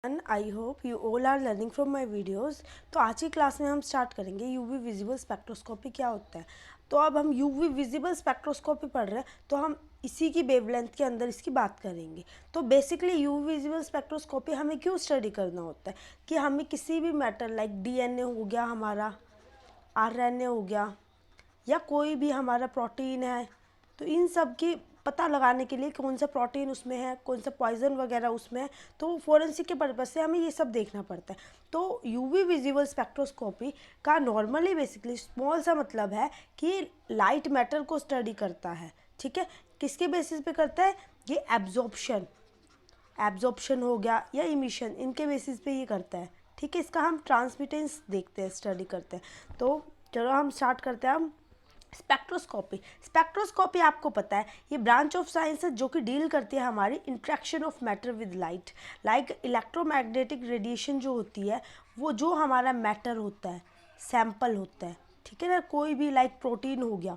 And I hope you all are learning from my videos. तो आज की class में हम स्टार्ट करेंगे यूवी विजिबल स्पेक्ट्रोस्कोपी क्या होता है। तो अब हम यूवी विजिबल स्पेक्ट्रोस्कोपी पढ़ रहे हैं, तो हम इसी की वेवलेंथ के अंदर इसकी बात करेंगे। तो बेसिकली यूवी विजिबल स्पेक्ट्रोस्कोपी हमें क्यों स्टडी करना होता है कि हमें किसी भी मैटर लाइक डीएनए हो गया, हमारा आरएनए हो गया, या कोई भी हमारा प्रोटीन है, तो इन सब की पता लगाने के लिए कौन सा प्रोटीन उसमें है, कौन सा पॉइजन वगैरह उसमें है, तो फोरेंसिक के पर्पज़ से हमें ये सब देखना पड़ता है। तो यूवी विजिबल स्पेक्ट्रोस्कोपी का नॉर्मली बेसिकली स्मॉल सा मतलब है कि लाइट मैटर को स्टडी करता है। ठीक है, किसके बेसिस पे करता है? ये एब्जॉर्प्शन हो गया या इमिशन, इनके बेसिस पे ये करता है। ठीक है, इसका हम ट्रांसमिटेंस देखते हैं, स्टडी करते हैं। तो चलो हम स्टार्ट करते हैं। हम स्पेक्ट्रोस्कोपी आपको पता है ये ब्रांच ऑफ साइंस है जो कि डील करती है हमारी interaction of matter with light. Like electromagnetic radiation जो होती है वो जो हमारा मैटर होता है, सैंपल होता है, ठीक है ना, कोई भी लाइक प्रोटीन हो गया,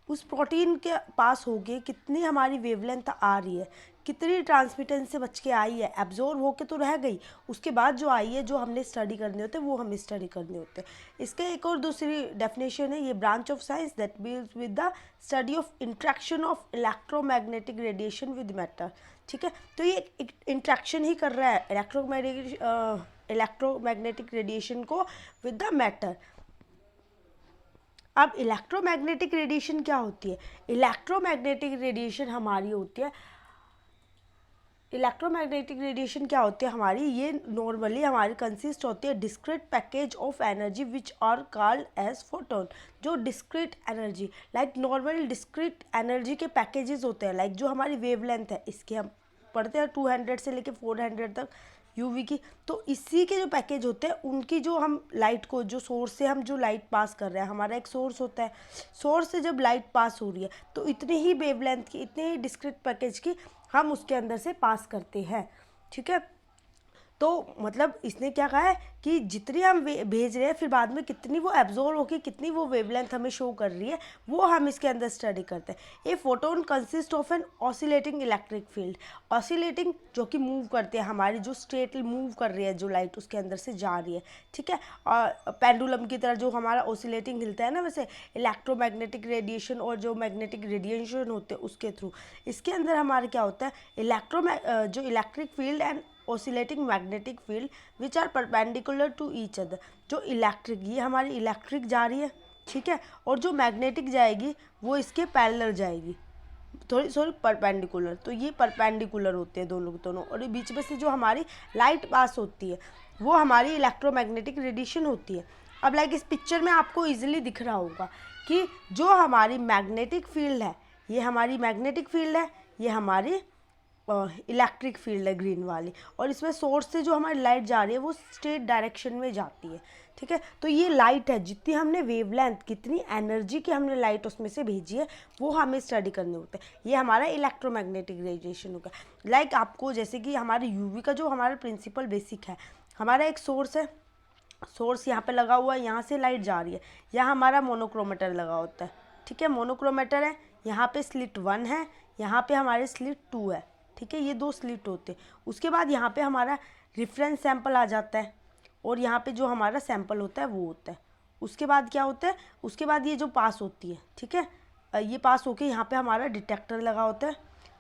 उस प्रोटीन के पास होके कितनी हमारी वेवलेंथ आ रही है, कितनी ट्रांसमिटेंस से बच के आई है, एब्जॉर्ब होके तो रह गई, उसके बाद जो आई है जो हमने स्टडी करने होते हैं वो हमें स्टडी करने होते हैं। इसके एक और दूसरी डेफिनेशन है, ये branch of science that deals with the study of interaction of electromagnetic radiation with matter. ठीक है, तो ये इंट्रैक्शन ही कर रहा है इलेक्ट्रोमैग्नेटिक रेडिएशन को विद द मैटर। अब इलेक्ट्रोमैग्नेटिक रेडिएशन क्या होती है? इलेक्ट्रोमैग्नेटिक रेडिएशन हमारी होती है, इलेक्ट्रोमैग्नेटिक रेडिएशन क्या होती है हमारी, ये नॉर्मली हमारी कंसिस्ट होती है discrete package of energy which are called as photon. जो discrete energy, like normal discrete energy के पैकेजेस होते हैं, लाइक जो हमारी वेवलेंथ है इसके हम पढ़ते हैं 200 से लेके 400 तक यूवी की। तो इसी के जो पैकेज होते हैं उनकी जो हम लाइट को, जो सोर्स से हम जो लाइट पास कर रहे हैं, हमारा एक सोर्स होता है, सोर्स से जब लाइट पास हो रही है तो इतनी ही वेवलेंथ की, इतने ही डिस्क्रीट पैकेज की हम उसके अंदर से पास करते हैं। ठीक है, तो मतलब इसने क्या कहा है कि जितनी हम भेज रहे हैं फिर बाद में कितनी वो एब्जॉर्ब होकर कितनी वो वेवलेंथ हमें शो कर रही है वो हम इसके अंदर स्टडी करते हैं। A photon consist of an oscillating electric field. Oscillating जो कि मूव करते हैं, हमारी जो स्टेट मूव कर रही है, जो लाइट उसके अंदर से जा रही है। ठीक है, और पेंडुलम की तरह जो हमारा ऑसिलेटिंग हिलता है ना, वैसे इलेक्ट्रोमैग्नेटिक रेडिएशन और जो मैग्नेटिक रेडिएशन होते हैं उसके थ्रू इसके अंदर हमारा क्या होता है, जो electric field and oscillating magnetic field which are perpendicular to each other. जो इलेक्ट्रिक, ये हमारी इलेक्ट्रिक जा रही है, ठीक है, और जो मैग्नेटिक जाएगी वो इसके पैरेलल जाएगी, सॉरी परपेंडिकुलर। तो ये परपेंडिकुलर होते हैं दोनों, और बीच में से जो हमारी लाइट पास होती है वो हमारी इलेक्ट्रोमैग्नेटिक रेडिएशन होती है। अब लाइक इस पिक्चर में आपको ईजिली दिख रहा होगा कि जो हमारी मैग्नेटिक फील्ड है, ये हमारी मैग्नेटिक फील्ड है, ये हमारी इलेक्ट्रिक फील्ड है ग्रीन वाली, और इसमें सोर्स से जो हमारी लाइट जा रही है वो स्ट्रेट डायरेक्शन में जाती है। ठीक है, तो ये लाइट है, जितनी हमने वेवलेंथ, कितनी एनर्जी की हमने लाइट उसमें से भेजी है वो हमें स्टडी करने होते हैं। ये हमारा इलेक्ट्रोमैग्नेटिक रेडिएशन होगा। लाइक आपको जैसे कि हमारे यूवी का जो हमारा प्रिंसिपल बेसिक है, हमारा एक सोर्स है, सोर्स यहाँ पे लगा हुआ है, यहाँ से लाइट जा रही है, यहाँ हमारा मोनोक्रोमेटर लगा होता है। ठीक है, मोनोक्रोमेटर है, यहाँ पे स्लिट 1 है, यहाँ पे हमारे स्लिट 2 है। ठीक है, ये 2 स्लिट होते हैं। उसके बाद यहाँ पे हमारा रिफरेंस सैंपल आ जाता है, और यहाँ पे जो हमारा सैंपल होता है वो होता है। उसके बाद क्या होता है, उसके बाद ये जो पास होती है, ठीक है, ये पास होके यहाँ पे हमारा डिटेक्टर लगा होता है,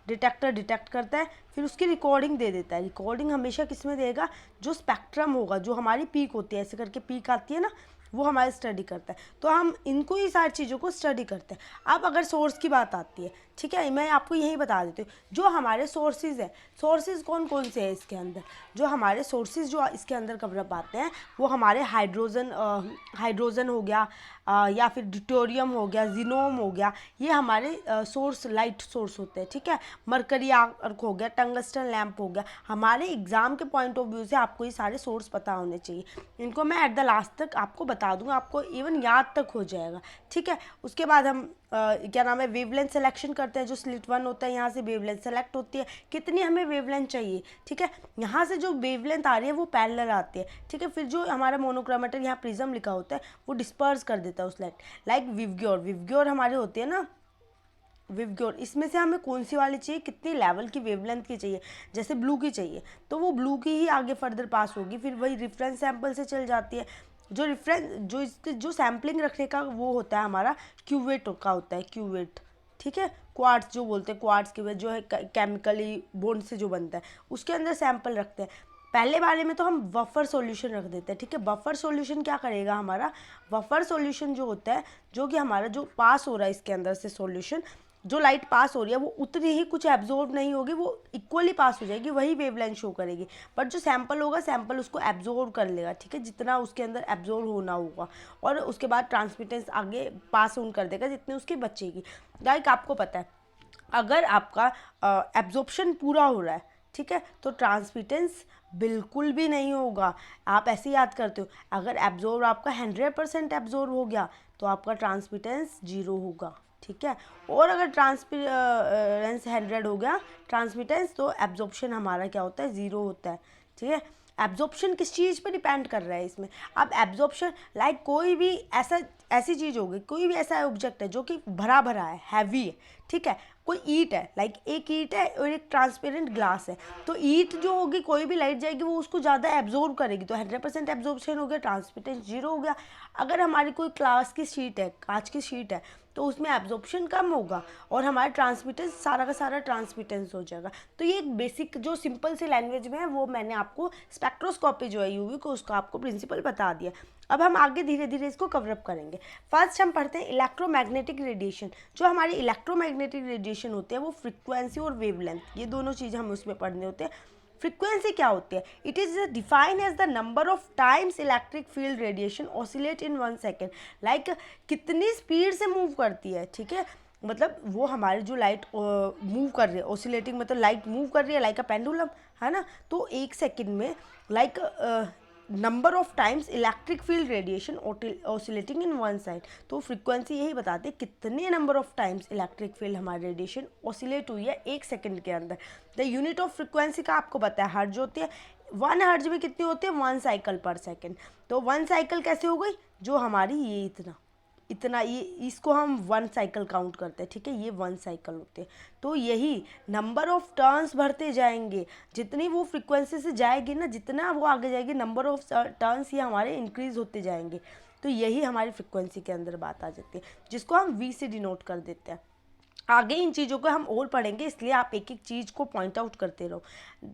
डिटेक्टर डिटेक्ट करता है, फिर उसकी रिकॉर्डिंग दे देता है। रिकॉर्डिंग हमेशा किस में देगा? जो स्पेक्ट्रम होगा, जो हमारी पीक होती है, ऐसे करके पीक आती है ना, वो हमारे स्टडी करता है। तो हम इनको ही सारी चीज़ों को स्टडी करते हैं। अब अगर सोर्स की बात आती है, ठीक है, मैं आपको यही बता देती हूँ, जो हमारे सोर्सेज है, सोर्सेज कौन कौन से हैं इसके अंदर, जो हमारे सोर्सेज जो इसके अंदर कवर पाते हैं वो हमारे हाइड्रोजन हो गया, या फिर ड्यूटेरियम हो गया, जिनोम हो गया, ये हमारे सोर्स, लाइट सोर्स होते हैं। ठीक है, मरकरी आर्क हो गया, टंगस्टन लैंप हो गया। हमारे एग्जाम के पॉइंट ऑफ व्यू से आपको ये सारे सोर्स पता होने चाहिए। इनको मैं एट द लास्ट तक आपको बता दूंगा, आपको इवन याद तक हो जाएगा। ठीक है, उसके बाद हम क्या नाम है, वेवलेंथ सिलेक्शन करते हैं। जो स्लिट 1 होता है, यहाँ से वेवलेंथ सेलेक्ट होती है, कितनी हमें वेवलेंथ चाहिए। ठीक है, यहाँ से जो वेवलेंथ आ रही है वो पैरेलल आती है। ठीक है, फिर जो हमारा मोनोक्रोमेटर, यहाँ प्रिज्म लिखा होता है, वो डिस्पर्स कर देता है उस लाइट। लाइक विवग्योर हमारे होती है ना, विवग्योर, इसमें से हमें कौन सी वाली चाहिए, कितनी लेवल की वेवलेंथ की चाहिए, जैसे ब्लू की चाहिए तो वो ब्लू की ही आगे फर्दर पास होगी, फिर वही रेफरेंस सैंपल से चल जाती है। जो रेफरेंस जो इसके जो सैम्पलिंग रखने का वो होता है हमारा क्यूवेट का होता है, क्यूवेट, ठीक है। क्वार्ट्स जो बोलते हैं, क्वार्ट्स क्यूवेट जो है केमिकली बॉन्ड से जो बनता है, उसके अंदर सैंपल रखते हैं। पहले वाले में तो हम बफर सॉल्यूशन रख देते हैं, ठीक है। बफर सॉल्यूशन क्या करेगा हमारा, बफर सॉल्यूशन जो होता है, जो कि हमारा जो पास हो रहा है इसके अंदर से सॉल्यूशन, जो लाइट पास हो रही है वो उतनी ही कुछ एब्जॉर्ब नहीं होगी, वो इक्वली पास हो जाएगी, वही वेवलेंथ शो करेगी। बट जो सैंपल होगा, सैंपल उसको एब्जॉर्ब कर लेगा, ठीक है, जितना उसके अंदर एब्जॉर्ब होना होगा, और उसके बाद ट्रांसमिटेंस आगे पास ऑन कर देगा जितनी उसकी बचेगी। लाइक आपको पता है अगर आपका एब्जॉर्प्शन पूरा हो रहा है, ठीक है, तो ट्रांसमिटेंस बिल्कुल भी नहीं होगा। आप ऐसे याद करते हो, अगर एब्जॉर्ब आपका 100% एब्जॉर्ब हो गया तो आपका ट्रांसमिटेंस 0 होगा, ठीक है। और अगर ट्रांसपेरेंस 100 हो गया ट्रांसमिटेंस, तो एब्जॉर्प्शन हमारा क्या होता है, 0 होता है, ठीक है। एब्जॉर्प्शन किस चीज़ पर डिपेंड कर रहा है इसमें, अब एब्जॉर्प्शन लाइक कोई भी ऐसी चीज़ होगी, कोई भी ऐसा ऑब्जेक्ट है जो कि भरा भरा है, हैवी है, ठीक है। कोई ईंट है, लाइक एक ईंट है और एक ट्रांसपेरेंट ग्लास है, तो ईंट जो होगी कोई भी लाइट जाएगी वो उसको ज़्यादा एब्जॉर्ब करेगी, तो 100% एब्जॉर्प्शन हो गया, ट्रांसमिटेंस 0 हो गया। अगर हमारी कोई ग्लास की शीट है, कांच की शीट है, तो उसमें एब्जॉर्प्शन कम होगा और हमारा ट्रांसमिटेंस सारा का सारा ट्रांसमिटेंस हो जाएगा। तो ये एक बेसिक जो सिंपल सी लैंग्वेज में है वो मैंने आपको स्पेक्ट्रोस्कोपी जो है यूवी को उसका आपको प्रिंसिपल बता दिया। अब हम आगे धीरे धीरे इसको कवरअप करेंगे। फर्स्ट हम पढ़ते हैं इलेक्ट्रोमैग्नेटिक रेडिएशन। जो हमारी इलेक्ट्रोमैग्नेटिक रेडिएशन होती है वो फ्रीक्वेंसी और वेवलेंथ, ये दोनों चीज़ हमें उसमें पढ़ने होते हैं। फ्रीक्वेंसी क्या होती है, it is defined as the number of times electric field radiation oscillate in 1 second, like कितनी स्पीड से मूव करती है, ठीक है। मतलब वो हमारी जो लाइट मूव कर रही है, ऑसिलेटिंग मतलब लाइट मूव कर रही है लाइक अ पेंडुलम, है ना। तो 1 सेकेंड में like number of times electric field radiation oscillating in 1 side, तो फ्रीक्वेंसी यही बताती है कितने number of times electric field हमारी रेडिएशन ऑसिलेट हुई है 1 सेकेंड के अंदर। द यूनिट ऑफ फ्रीक्वेंसी का आपको पता है हर्ज होती है, 1 हर्ज में कितनी होती है, 1 साइकिल पर सेकेंड। तो 1 साइकिल कैसे हो गई, जो हमारी ये इतना ये इसको हम 1 साइकिल काउंट करते हैं, ठीक है, ये 1 साइकिल होते हैं। तो यही नंबर ऑफ टर्न्स बढ़ते जाएंगे, जितनी वो फ्रीक्वेंसी से जाएगी ना, जितना वो आगे जाएगी नंबर ऑफ टर्न्स ये हमारे इंक्रीज होते जाएंगे। तो यही हमारी फ्रीक्वेंसी के अंदर बात आ जाती है, जिसको हम वी से डिनोट कर देते हैं। आगे इन चीज़ों को हम और पढ़ेंगे, इसलिए आप एक एक चीज़ को पॉइंट आउट करते रहो।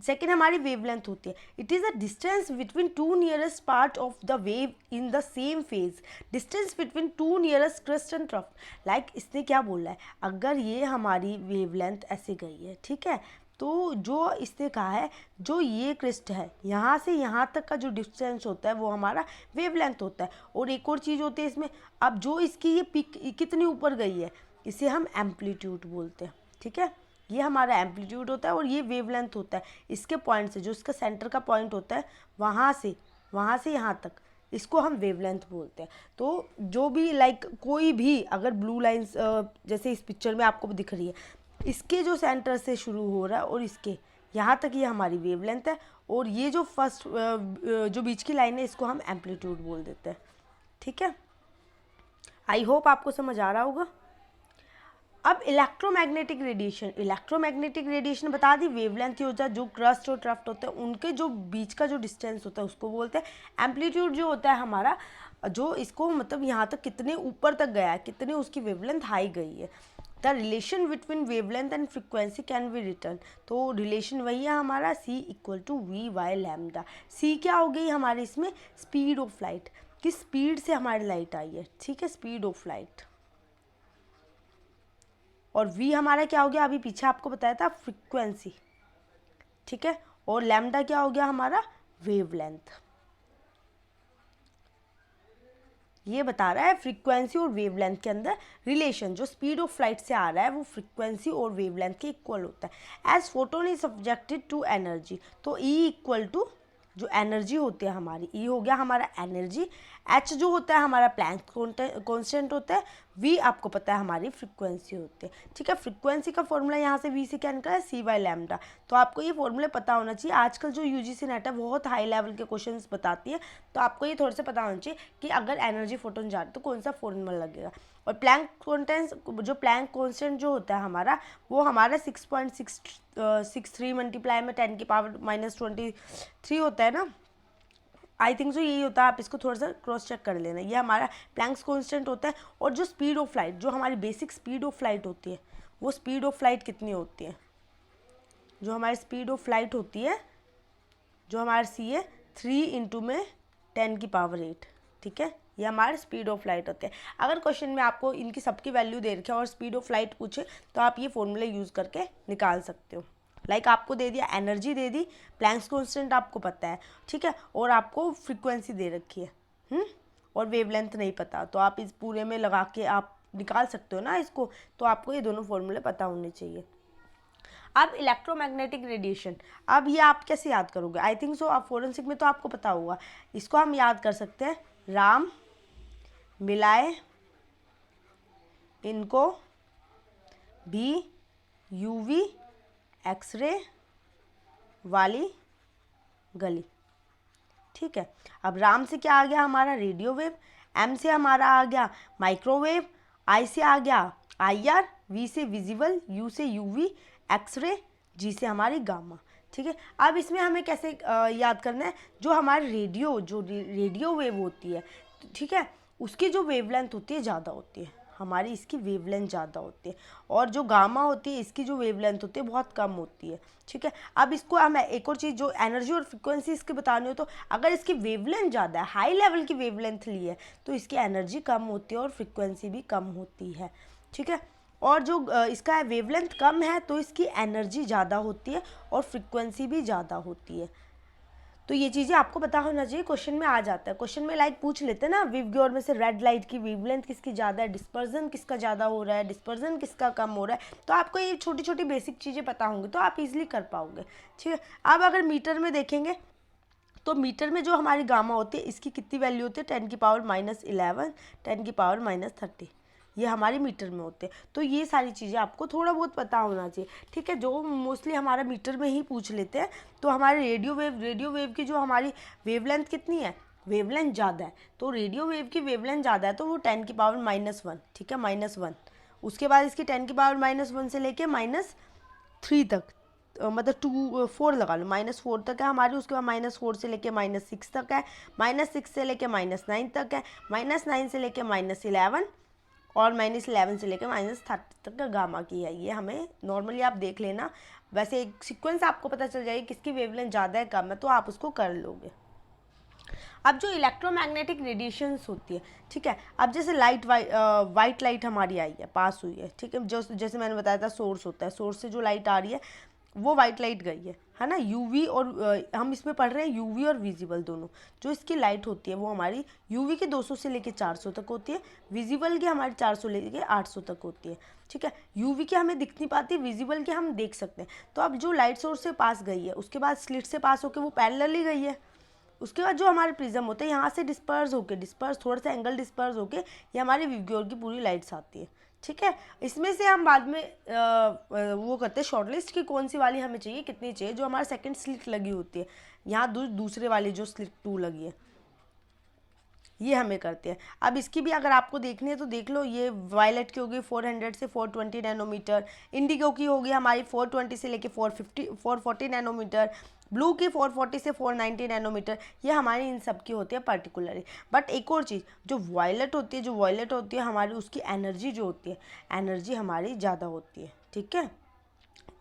सेकेंड हमारी वेवलेंथ होती है, it is a distance between 2 nearest part of the wave in the same phase, distance between 2 nearest crest and trough. Like इसने क्या बोला है, अगर ये हमारी वेवलेंथ ऐसे गई है, ठीक है, तो जो इसने कहा है जो ये क्रिस्ट है यहाँ से यहाँ तक का जो डिस्टेंस होता है वो हमारा वेवलेंथ होता है। और एक और चीज़ होती है इसमें, अब जो इसकी ये पिक कितनी ऊपर गई है इसे हम एम्पलीट्यूड बोलते हैं, ठीक है। ये हमारा एम्पलीट्यूड होता है और ये वेवलेंथ होता है इसके पॉइंट से, जो इसका सेंटर का पॉइंट होता है वहाँ से यहाँ तक, इसको हम वेवलेंथ बोलते हैं। तो जो भी लाइक कोई भी अगर ब्लू लाइंस जैसे इस पिक्चर में आपको दिख रही है, इसके जो सेंटर से शुरू हो रहा है और इसके यहाँ तक ये हमारी वेवलेंथ है, और ये जो फर्स्ट जो बीच की लाइन है इसको हम एम्पलीट्यूड बोल देते हैं, ठीक है। आई होप आपको समझ आ रहा होगा। अब इलेक्ट्रोमैग्नेटिक रेडिएशन बता दी, वेवलेंथ ही होता है, जो क्रस्ट और ट्रफ्ट होते हैं उनके जो बीच का जो डिस्टेंस होता है उसको बोलते हैं। एम्पलीट्यूड जो होता है हमारा, जो इसको मतलब यहाँ तक कितने ऊपर तक गया है, कितने उसकी वेवलेंथ हाई गई है। The relation between wavelength and frequency can be return, तो रिलेशन वही है हमारा C = V/λ। C क्या हो गई हमारे इसमें, स्पीड ऑफ लाइट, किस स्पीड से हमारी लाइट आई है, ठीक है, स्पीड ऑफ लाइट। और V हमारा क्या हो गया, अभी पीछे आपको बताया था फ्रीक्वेंसी, ठीक है। और लैम्डा क्या हो गया हमारा, वेवलेंथ। ये बता रहा है फ्रीक्वेंसी और वेवलेंथ के अंदर रिलेशन, जो स्पीड ऑफ लाइट से आ रहा है वो फ्रीक्वेंसी और वेवलेंथ के इक्वल होता है। As photon is subjected to energy, तो E = जो एनर्जी होती है हमारी, ई हो गया हमारा एनर्जी, एच जो होता है हमारा प्लैंक कांस्टेंट होता है, वी आपको पता है हमारी फ्रीक्वेंसी होती है। ठीक है, फ्रीक्वेंसी का फॉर्मूला यहाँ से वी से क्या निकला है, c/λ। तो आपको ये फॉर्मूले पता होना चाहिए। आजकल जो यूजीसी नेट है बहुत हाई लेवल के क्वेश्चंस बताती है, तो आपको ये थोड़ा सा पता होना चाहिए कि अगर एनर्जी फोटोन जा रही है तो कौन सा फॉर्मूला लगेगा। और प्लैंक कांस्टेंट जो होता है हमारा, वो हमारा 6.63 मल्टीप्लाई में 10⁻⁻23 होता है ना, आई थिंक सो यही होता है। आप इसको थोड़ा सा क्रॉस चेक कर लेना। ये हमारा प्लैंक्स कांस्टेंट होता है। और जो स्पीड ऑफ लाइट, जो हमारी बेसिक स्पीड ऑफ लाइट होती है, वो स्पीड ऑफ लाइट कितनी होती है, जो हमारी स्पीड ऑफ लाइट होती है, जो हमारा सी है 3 × 10⁸। ठीक है, ये हमारी स्पीड ऑफ लाइट होते हैं। अगर क्वेश्चन में आपको इनकी सबकी वैल्यू दे रखी है और स्पीड ऑफ लाइट पूछे तो आप ये फॉर्मूले यूज़ करके निकाल सकते हो। लाइक आपको दे दिया एनर्जी दे दी, प्लैंक्स कांस्टेंट आपको पता है, ठीक है, और आपको फ्रीक्वेंसी दे रखी है और वेवलेंथ नहीं पता, तो आप इस पूरे में लगा के आप निकाल सकते हो ना इसको। तो आपको ये दोनों फॉर्मूले पता होने चाहिए। अब इलेक्ट्रोमैग्नेटिक रेडिएशन, अब ये आप कैसे याद करोगे, आई थिंक सो आप फोरेंसिक में तो आपको पता होगा। इसको हम याद कर सकते हैं, राम मिलाए इनको भी यूवी एक्सरे वाली गली। ठीक है, अब राम से क्या आ गया हमारा रेडियो वेव, एम से हमारा आ गया माइक्रोवेव, आई से आ गया आईआर, वी से विजिबल, यू से यूवी एक्सरे, जी से हमारी गामा। ठीक है, अब इसमें हमें कैसे याद करना है, जो हमारे रेडियो वेव होती है, ठीक है, उसकी जो वेवलेंथ होती है ज़्यादा होती है, हमारी इसकी वेवलेंथ ज़्यादा होती है, और जो गामा होती है इसकी जो वेवलेंथ होती है बहुत कम होती है। ठीक है, अब इसको हम एक और चीज़, जो एनर्जी और फ्रीक्वेंसी इसकी बतानी हो, तो अगर इसकी वेवलेंथ ज़्यादा है, हाई लेवल की वेवलेंथ ली है, तो इसकी एनर्जी कम होती है और फ्रीक्वेंसी भी कम होती है। ठीक है, और जो इसका वेवलेंथ कम है तो इसकी एनर्जी ज़्यादा होती है और फ्रीक्वेंसी भी ज़्यादा होती है। तो ये चीज़ें आपको पता होना चाहिए, क्वेश्चन में आ जाता है। क्वेश्चन में लाइक पूछ लेते हैं ना, विवग्योर में से रेड लाइट की वेवलेंथ किसकी ज़्यादा है, डिस्पर्जन किसका ज़्यादा हो रहा है, डिस्पर्जन किसका कम हो रहा है, तो आपको ये छोटी छोटी बेसिक चीज़ें पता होंगी तो आप इजीली कर पाओगे। ठीक है, अब अगर मीटर में देखेंगे तो मीटर में जो हमारी गामा होती है इसकी कितनी वैल्यू होती है, 10⁻11, 10⁻30, ये हमारी मीटर में होते हैं। तो ये सारी चीज़ें आपको थोड़ा बहुत पता होना चाहिए। ठीक है, जो मोस्टली हमारा मीटर में ही पूछ लेते हैं। तो हमारे रेडियो वेव की जो हमारी वेवलेंथ कितनी है, वेवलेंथ ज़्यादा है, तो रेडियो वेव की वेवलेंथ ज़्यादा है तो वो 10⁻⁻1, ठीक है, -1। उसके बाद इसकी 10⁻⁻1 से लेके -3 तक, मतलब 4 लगा लो, -4 तक है हमारी। उसके बाद -4 से लेके -6 तक है, -6 से लेके -9 तक है, -9 से लेके -11 और -11 से लेकर -30 तक का गामा की है। ये हमें नॉर्मली आप देख लेना, वैसे एक सीक्वेंस आपको पता चल जाएगी किसकी वेवलेंथ ज़्यादा है कम है, तो आप उसको कर लोगे। अब जो इलेक्ट्रोमैग्नेटिक रेडिएशंस होती है, ठीक है, अब जैसे वाइट लाइट हमारी आई है, पास हुई है, ठीक है, जो जैसे मैंने बताया था सोर्स होता है, सोर्स से जो लाइट आ रही है वो वाइट लाइट गई है ना, यूवी और हम इसमें पढ़ रहे हैं यूवी और विजिबल दोनों। जो इसकी लाइट होती है वो हमारी यूवी की 200 से लेके 400 तक होती है, विजिबल की हमारी 400 लेके 800 तक होती है। ठीक है, यूवी की हमें दिख नहीं पाती, विजिबल की हम देख सकते हैं। तो अब जो लाइट सोर्स से पास गई है उसके बाद स्लिट से पास होकर वो पैरेलली गई है, उसके बाद जो हमारे प्रिज्म होते हैं यहाँ से डिस्पर्स थोड़ा सा एंगल डिस्पर्स होके ये हमारी विवग्योर की पूरी लाइट्स आती है। ठीक है, इसमें से हम बाद में वो करते हैं शॉर्टलिस्ट की कौन सी वाली हमें चाहिए, कितनी चाहिए। जो हमारा सेकंड स्लिट लगी होती है यहाँ दूसरे वाली जो स्लिट 2 लगी है ये हमें करते हैं। अब इसकी भी अगर आपको देखनी है तो देख लो, ये वायलेट की होगी 400 से 420 नैनोमीटर, इंडिगो की होगी हमारी 420 से लेके 440 नैनोमीटर, ब्लू की 440 से 490 नैनोमीटर। ये हमारी इन सब की होती है पर्टिकुलरली। बट एक और चीज़, जो वायलेट होती है हमारी, उसकी एनर्जी जो होती है, एनर्जी हमारी ज़्यादा होती है। ठीक है,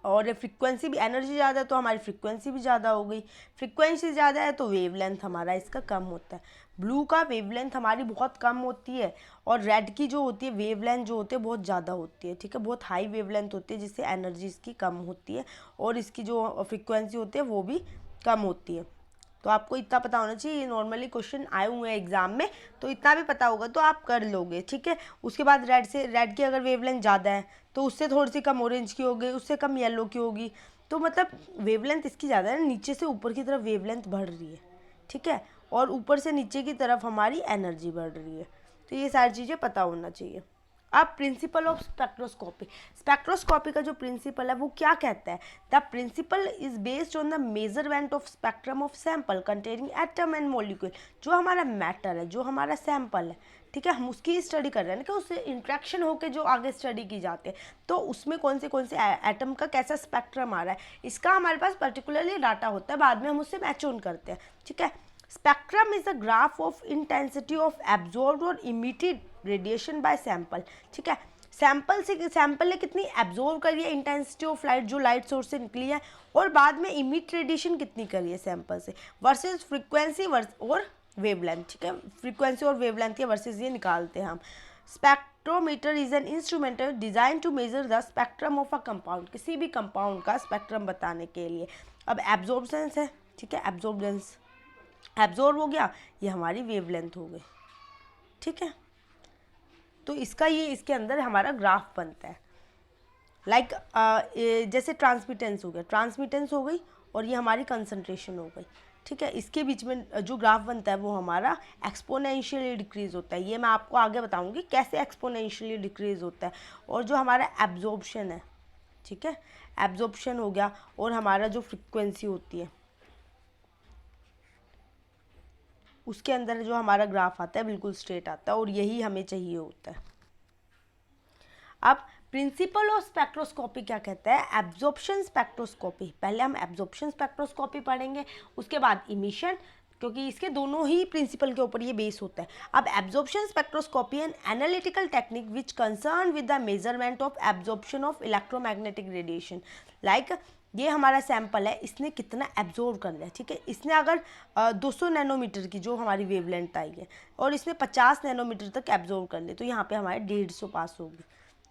और फ्रीक्वेंसी भी, एनर्जी ज़्यादा है तो हमारी फ्रीक्वेंसी भी ज़्यादा हो गई, फ्रीक्वेंसी ज़्यादा है तो वेवलेंथ हमारा इसका कम होता है। ब्लू का वेवलेंथ हमारी बहुत कम होती है और रेड की जो होती है वेवलेंथ जो होती है बहुत ज़्यादा होती है। ठीक है, बहुत हाई वेवलेंथ होती है जिससे एनर्जी इसकी कम होती है और इसकी जो फ्रीक्वेंसी होती है वो भी कम होती है। तो आपको इतना पता होना चाहिए, ये नॉर्मली क्वेश्चन आए हुए हैं एग्जाम में, तो इतना भी पता होगा तो आप कर लोगे। ठीक है, उसके बाद रेड की अगर वेवलेंथ ज़्यादा है तो उससे थोड़ी सी कम ऑरेंज की होगी, उससे कम येलो की होगी, तो मतलब वेवलेंथ इसकी ज़्यादा है, नीचे से ऊपर की तरफ वेवलेंथ बढ़ रही है, ठीक है, और ऊपर से नीचे की तरफ हमारी एनर्जी बढ़ रही है। तो ये सारी चीज़ें पता होना चाहिए। अब प्रिंसिपल ऑफ स्पेक्ट्रोस्कोपी, स्पेक्ट्रोस्कोपी का जो प्रिंसिपल है वो क्या कहता है, the principle is based on the measurement of spectrum of sample containing atom and molecule. जो हमारा मैटर है, जो हमारा सैंपल है, ठीक है, हम उसकी स्टडी कर रहे हैं ना, कि उससे इंट्रैक्शन होकर जो आगे स्टडी की जाती है, तो उसमें कौन से एटम का कैसा स्पेक्ट्रम आ रहा है, इसका हमारे पास पर्टिकुलरली डाटा होता है, बाद में हम उससे मैच ऑन करते हैं, ठीक है। Spectrum is a graph of intensity of absorbed और इमिटेड रेडिएशन बाय सैंपल, ठीक है। सैंपल ने कितनी एब्जॉर्व करी है इंटेंसिटी ऑफ लाइट, जो लाइट सोर्स से निकली है, और बाद में इमिट रेडिएशन कितनी करी है सैंपल से, वर्सेस फ्रीक्वेंसी और वेवलेंथ, ठीक है, फ्रीक्वेंसी और वेवलेंथ के वर्सेस ये निकालते हैं हम। Spectrometer is an instrument design to measure the spectrum of a compound, किसी भी कंपाउंड का स्पेक्ट्रम बताने के लिए। अब एब्जॉर्बेंस है, ठीक है, एब्जॉर्बेंस एब्जॉर्ब हो गया, ये हमारी वेवलेंथ हो गई, ठीक है। तो इसका ये इसके अंदर हमारा ग्राफ बनता है, लाइक जैसे ट्रांसमिटेंस हो गया, ट्रांसमिटेंस हो गई, और ये हमारी कंसंट्रेशन हो गई, ठीक है। इसके बीच में जो ग्राफ बनता है वो हमारा एक्सपोनेंशियली डिक्रीज होता है। ये मैं आपको आगे बताऊंगी कैसे एक्सपोनेंशियली डिक्रीज होता है। और जो हमारा एब्जॉर्प्शन है, ठीक है, एब्जॉर्प्शन हो गया, और हमारा जो फ्रिक्वेंसी होती है उसके अंदर जो हमारा ग्राफ आता है बिल्कुल स्ट्रेट आता है, और यही हमें चाहिए होता है। अब प्रिंसिपल ऑफ स्पेक्ट्रोस्कोपी क्या कहता है, एब्जॉर्प्शन स्पेक्ट्रोस्कोपी। पहले हम एब्जॉर्प्शन स्पेक्ट्रोस्कोपी पढ़ेंगे, उसके बाद इमिशन, क्योंकि इसके दोनों ही प्रिंसिपल के ऊपर ये बेस होता है। अब absorption spectroscopy an analytical technique which concern with the measurement of absorption of electromagnetic radiation. Like ये हमारा सैंपल है, इसने कितना एब्जॉर्व कर लिया, ठीक है। इसने अगर 200 नैनोमीटर की जो हमारी वेवलेंथ आई है, और इसने 50 नैनोमीटर तक एब्जॉर्व कर लिया, तो यहाँ पे हमारे 150 पास होगी।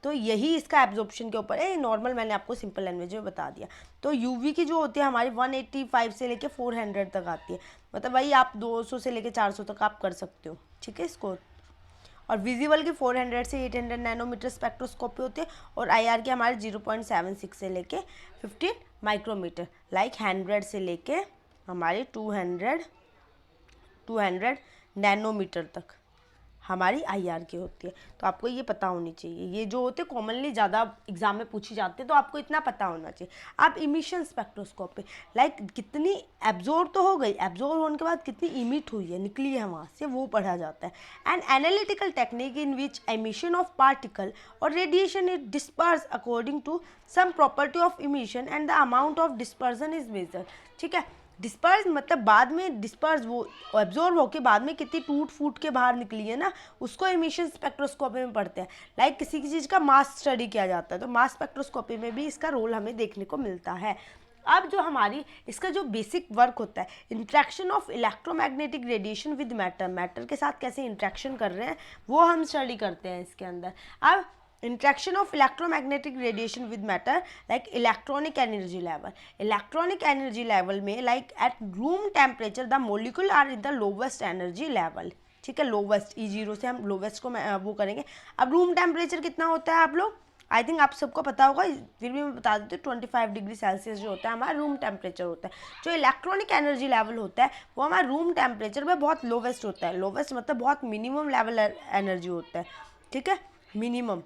तो यही इसका एब्जॉर्प्शन के ऊपर है। नॉर्मल मैंने आपको सिंपल लैंग्वेज में बता दिया। तो यूवी की जो होती है हमारी 185 से लेके 400 तक आती है, मतलब भाई आप 200 से लेके 400 तक आप कर सकते हो, ठीक है, स्कोर। और विजिबल की 400 से 800 नैनोमीटर स्पेक्ट्रोस्कोपी होती है, और आईआर की हमारे 0.76 से लेके 15 माइक्रोमीटर, लाइक 100 से लेके हमारे 200 नैनोमीटर तक हमारी आईआर की होती है। तो आपको ये पता होनी चाहिए, ये जो होते हैं कॉमनली ज़्यादा एग्जाम में पूछी जाती है, तो आपको इतना पता होना चाहिए। अब इमिशन स्पेक्ट्रोस्कोपी, लाइक कितनी एब्जॉर्ब तो हो गई, एब्जॉर्ब होने के बाद कितनी इमिट हुई है, निकली है वहाँ से, वो पढ़ा जाता है। And analytical technique in which emission of particle और radiation is disperse according to some property of emission and the amount of dispersion is measure, ठीक है। डिस्पर्स मतलब बाद में डिस्पर्स, वो एब्जॉर्ब होकर बाद में कितनी टूट फूट के बाहर निकली है ना, उसको एमिशन स्पेक्ट्रोस्कोपी में पढ़ते हैं। लाइक किसी चीज़ का मास स्टडी किया जाता है, तो मास स्पेक्ट्रोस्कोपी में भी इसका रोल हमें देखने को मिलता है। अब जो हमारी इसका जो बेसिक वर्क होता है, interaction of electromagnetic radiation with matter, matter के साथ कैसे इंट्रैक्शन कर रहे हैं वो हम स्टडी करते हैं इसके अंदर। अब interaction of electromagnetic radiation with matter, like electronic energy level में like at room temperature the molecule are in the lowest energy level, ठीक है, लोवेस्ट E0 से हम लोवेस्ट को वो करेंगे। अब रूम टेम्परेचर कितना होता है आप लोग, आई थिंक आप सबको पता होगा, फिर भी मैं बता देती हूँ, 25 डिग्री सेल्सियस जो होता है हमारा रूम टेम्परेचर होता है। जो इलेक्ट्रॉनिक एनर्जी लेवल होता है वो हमारा रूम टेम्परेचर में बहुत लोवेस्ट होता है। लोवेस्ट मतलब बहुत मिनिमम लेवल एनर्जी होता है, ठीक है, मिनिमम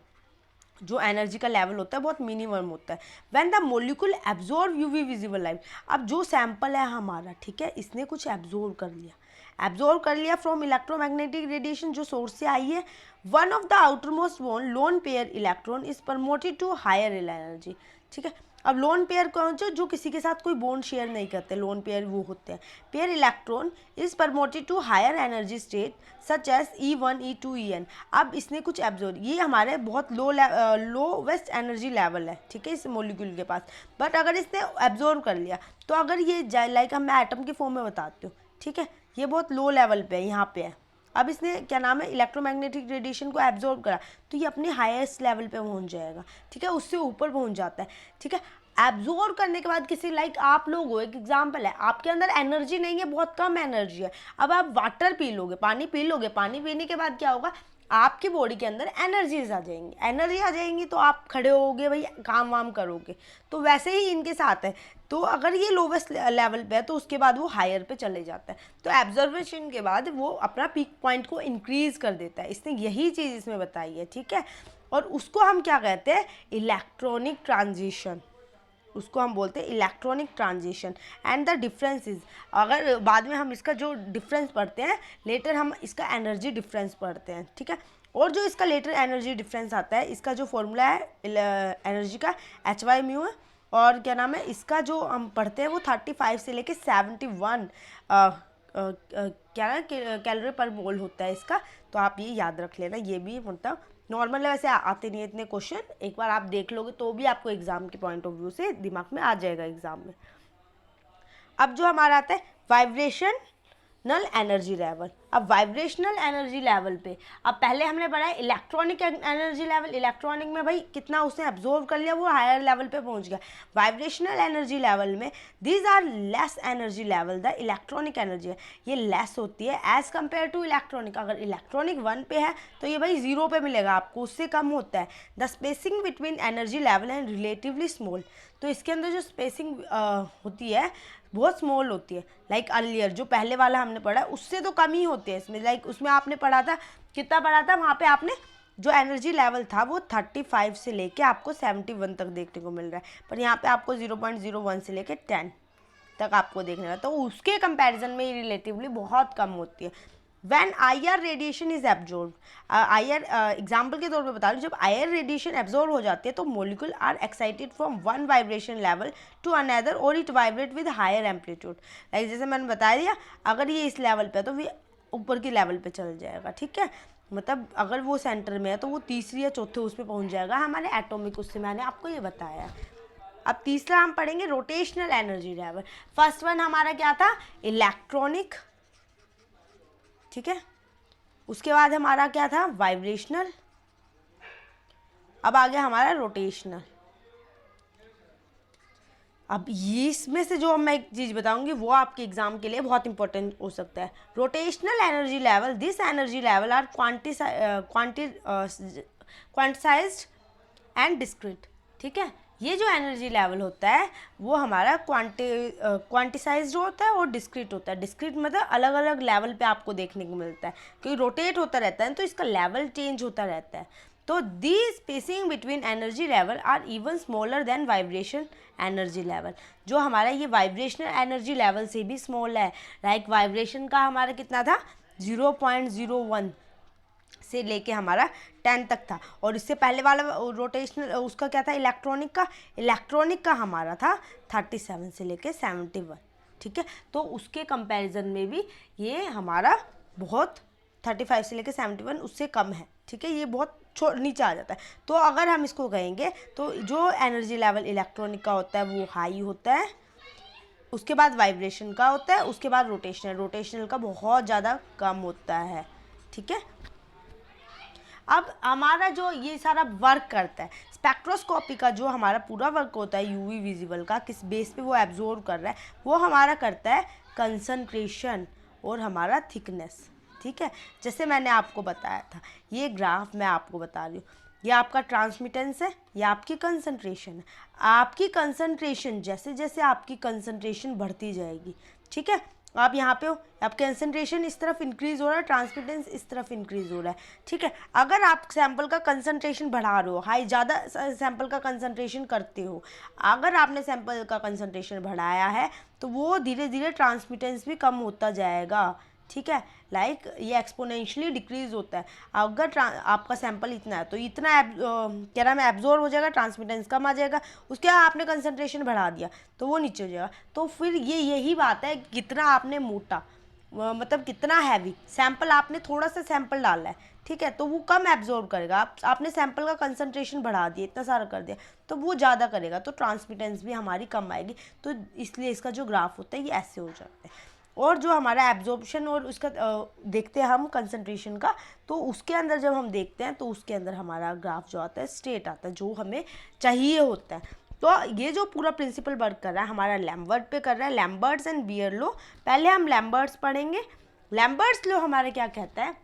जो एनर्जी का लेवल होता है बहुत मिनिमम होता है। When the molecule absorb UV visible light, अब जो सैंपल है हमारा, ठीक है, इसने कुछ एब्जॉर्ब कर लिया फ्रॉम इलेक्ट्रोमैग्नेटिक रेडिएशन जो सोर्स से आई है। One of the outermost lone pair electron is promoted to higher energy, ठीक है। अब लोन पेयर कौन जो किसी के साथ कोई बॉन्ड शेयर नहीं करते, लोन पेयर वो होते हैं। Pair electron is promoted to higher energy state such as E1 E2 En। अब इसने कुछ एब्जॉर्ब, ये हमारे बहुत लोवेस्ट एनर्जी लेवल है, ठीक है, इस मोलिक्यूल के पास। बट अगर इसने एब्जॉर्ब कर लिया, तो अगर ये लाइक मैं एटम के फॉर्म में बताती हूँ, ठीक है, ये बहुत लो लेवल पे है, यहाँ पे है। अब इसने क्या नाम है इलेक्ट्रोमैग्नेटिक रेडिएशन को एब्जॉर्ब करा, तो ये अपने हाईएस्ट लेवल पे पहुंच जाएगा, ठीक है, उससे ऊपर पहुंच जाता है, ठीक है। एब्जॉर्ब करने के बाद किसी लाइक आप लोग हो, एक एग्जांपल है, आपके अंदर एनर्जी नहीं है, बहुत कम एनर्जी है। अब आप वाटर पी लोगे, पानी पी लोगे, पानी पीने के बाद क्या होगा, आपकी बॉडी के अंदर एनर्जीज आ जाएंगी, एनर्जी आ जाएंगी तो आप खड़े होगे भाई, काम वाम करोगे। तो वैसे ही इनके साथ है, तो अगर ये लोवेस्ट लेवल पे है तो उसके बाद वो हायर पे चले जाता है। तो एब्जर्वेशन के बाद वो अपना पीक पॉइंट को इंक्रीज कर देता है, इसने यही चीज़ इसमें बताई है, ठीक है। और उसको हम क्या कहते हैं, इलेक्ट्रॉनिक ट्रांजिशन, उसको हम बोलते हैं electronic transition. And the difference is, अगर बाद में हम इसका जो डिफरेंस पढ़ते हैं, लेटर हम इसका एनर्जी डिफरेंस पढ़ते हैं, ठीक है। और जो इसका लेटर एनर्जी डिफरेंस आता है, इसका जो फॉर्मूला है एनर्जी का HY है, और क्या नाम है इसका जो हम पढ़ते हैं वो 35 से लेके 71 क्या ना कैलोरी पर मोल होता है इसका। तो आप ये याद रख लेना, ये भी मतलब नॉर्मल है, वैसे आते नहीं इतने क्वेश्चन, एक बार आप देख लोगे तो भी आपको एग्जाम के पॉइंट ऑफ व्यू से दिमाग में आ जाएगा एग्जाम में। अब जो हमारा आता है वाइब्रेशनल एनर्जी लेवल। अब वाइब्रेशनल एनर्जी लेवल पे, अब पहले हमने पढ़ा है इलेक्ट्रॉनिक एनर्जी लेवल, इलेक्ट्रॉनिक में भाई कितना उसने एब्जॉर्व कर लिया, वो हायर लेवल पे पहुंच गया। वाइब्रेशनल एनर्जी लेवल में these are less energy level, the electronic energy है ये लेस होती है एज कम्पेयर टू इलेक्ट्रॉनिक। अगर इलेक्ट्रॉनिक 1 पे है तो ये भाई 0 पे मिलेगा आपको, उससे कम होता है। The spacing between energy level and relatively small, तो इसके अंदर जो स्पेसिंग होती है बहुत स्मॉल होती है। लाइक अर्लियर जो पहले वाला हमने पढ़ा उससे तो कम ही होती है इसमें। लाइक उसमें आपने पढ़ा था, कितना पढ़ा था वहाँ पे आपने, जो एनर्जी लेवल था वो 35 से लेके आपको 71 तक देखने को मिल रहा है, पर यहाँ पे आपको 0.01 से लेके 10 तक आपको देखने का, तो उसके कंपैरिजन में रिलेटिवली बहुत कम होती है। When IR radiation is absorb, IR example के तौर पे बता रही हूँ, जब IR रेडिएशन एब्जॉर्ब हो जाती है तो molecule are excited from one vibration level to another और it vibrate with higher amplitude. Like जैसे मैंने बता दिया, अगर ये इस लेवल पे है तो ये ऊपर की लेवल पे चल जाएगा, ठीक है। मतलब अगर वो सेंटर में है तो वो तीसरी या चौथे उस पर पहुँच जाएगा हमारे एटॉमिक, उससे मैंने आपको ये बताया। अब तीसरा हम पढ़ेंगे rotational energy level. First one हमारा क्या था, इलेक्ट्रॉनिक, ठीक है। उसके बाद हमारा क्या था, वाइब्रेशनल। अब आ गया हमारा रोटेशनल। अब ये इसमें से जो मैं एक चीज़ बताऊंगी वो आपके एग्जाम के लिए बहुत इंपॉर्टेंट हो सकता है। Rotational energy level, this energy level are quantised and discrete, ठीक है। ये जो एनर्जी लेवल होता है वो हमारा क्वांटिसाइज्ड होता है और डिस्क्रीट होता है। डिस्क्रीट मतलब अलग अलग लेवल पे आपको देखने को मिलता है, क्योंकि रोटेट होता रहता है तो इसका लेवल चेंज होता रहता है। तो the spacing between energy level are even smaller than vibration energy level. जो हमारा ये वाइब्रेशनल एनर्जी लेवल से भी स्मॉल है। लाइक वाइब्रेशन का हमारा कितना था, 0.01 से लेके हमारा 10 तक था, और इससे पहले वाला रोटेशनल उसका क्या था, इलेक्ट्रॉनिक का हमारा था 37 से लेके 71, ठीक है। तो उसके कंपैरिजन में भी ये हमारा बहुत 35 से लेके 71 उससे कम है, ठीक है। ये बहुत नीचे आ जाता है। तो अगर हम इसको कहेंगे तो जो एनर्जी लेवल इलेक्ट्रॉनिक का होता है वो हाई होता है, उसके बाद वाइब्रेशन का होता है, उसके बाद रोटेशनल का बहुत ज़्यादा कम होता है, ठीक है। अब हमारा जो ये सारा वर्क करता है, स्पेक्ट्रोस्कोपी का जो हमारा पूरा वर्क होता है यूवी विजिबल का, किस बेस पे वो एब्जॉर्ब कर रहा है, वो हमारा करता है कंसंट्रेशन और हमारा थिकनेस, ठीक है। जैसे मैंने आपको बताया था, ये ग्राफ मैं आपको बता रही हूँ, ये आपका ट्रांसमिटेंस है, ये आपकी कंसंट्रेशन है। आपकी कंसंट्रेशन जैसे जैसे आपकी कंसंट्रेशन बढ़ती जाएगी, ठीक है, आप यहाँ पे हो, आपका कंसंट्रेशन इस तरफ इंक्रीज हो रहा है, ट्रांसमिटेंस इस तरफ इंक्रीज हो रहा है, ठीक है। अगर आप सैंपल का कंसंट्रेशन बढ़ा रहे हो, हाई ज़्यादा सैंपल का कंसंट्रेशन करते हो, अगर आपने सैंपल का कंसंट्रेशन बढ़ाया है तो वो धीरे धीरे ट्रांसमिटेंस भी कम होता जाएगा, ठीक है। लाइक ये एक्सपोनेंशियली डिक्रीज होता है। अगर आपका सैंपल इतना है तो इतना क्या नाम है एब्जॉर्ब हो जाएगा, ट्रांसमिटेंस कम आ जाएगा। उसके बाद आपने कंसंट्रेशन बढ़ा दिया तो वो नीचे हो जाएगा। तो फिर ये यही बात है, कितना आपने मोटा मतलब कितना हैवी सैंपल, आपने थोड़ा सा सैंपल डाला है, ठीक है, तो वो कम एब्जॉर्ब करेगा। आपने सैंपल का कंसंट्रेशन बढ़ा दिया, इतना सारा कर दिया तो वो ज़्यादा करेगा, तो ट्रांसमिटेंस भी हमारी कम आएगी। तो इसलिए इसका जो ग्राफ होता है ये ऐसे हो जाता है। और जो हमारा एब्जॉर्प्शन और उसका देखते हैं हम कंसंट्रेशन का, तो उसके अंदर जब हम देखते हैं तो उसके अंदर हमारा ग्राफ जो आता है स्ट्रेट आता है, जो हमें चाहिए होता है। तो ये जो पूरा प्रिंसिपल वर्क कर रहा है हमारा लैम्बर्ट पे कर रहा है, लैम्बर्ट्स एंड बियर लो। पहले हम लैम्बर्ट्स पढ़ेंगे। लैम्बर्ट्स लो हमारा क्या कहता है,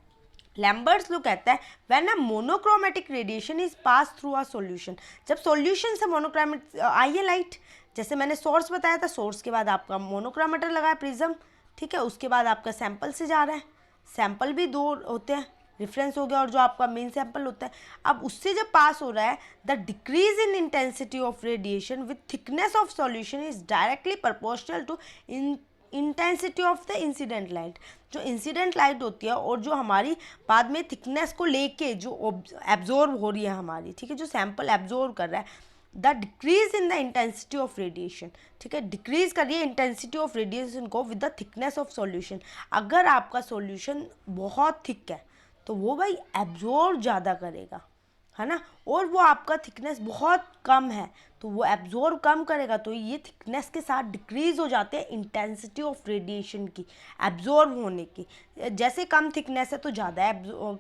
लैम्बर्ट्स लॉ कहता है when a monochromatic radiation is pass through a solution, जब सॉल्यूशन से मोनोक्रोमेटिक आई है लाइट, जैसे मैंने सोर्स बताया था, सोर्स के बाद आपका मोनोक्रोमीटर लगा है प्रिज्म, ठीक है, उसके बाद आपका सैंपल से जा रहा है, सैंपल भी दो होते हैं, रेफरेंस हो गया और जो आपका मेन सैंपल होता है, अब उससे जब पास हो रहा है, the decrease in intensity of radiation with thickness of solution is directly proportional to intensity of the incident light. जो इंसिडेंट लाइट होती है और जो हमारी बाद में थिकनेस को लेके जो एब्जॉर्ब हो रही है हमारी, ठीक है, जो सैंपल एब्जॉर्ब कर रहा है, the decrease in the intensity of radiation, ठीक है, डिक्रीज करिए इंटेंसिटी ऑफ रेडिएशन को with the thickness of solution. अगर आपका सॉल्यूशन बहुत थिक है तो वो भाई एब्जॉर्ब ज़्यादा करेगा, है ना, और वो आपका थिकनेस बहुत कम है तो वो एब्जॉर्ब कम करेगा, तो ये थिकनेस के साथ डिक्रीज हो जाते हैं इंटेंसिटी ऑफ रेडिएशन की, एब्जॉर्ब होने की। जैसे कम थिकनेस है तो ज़्यादा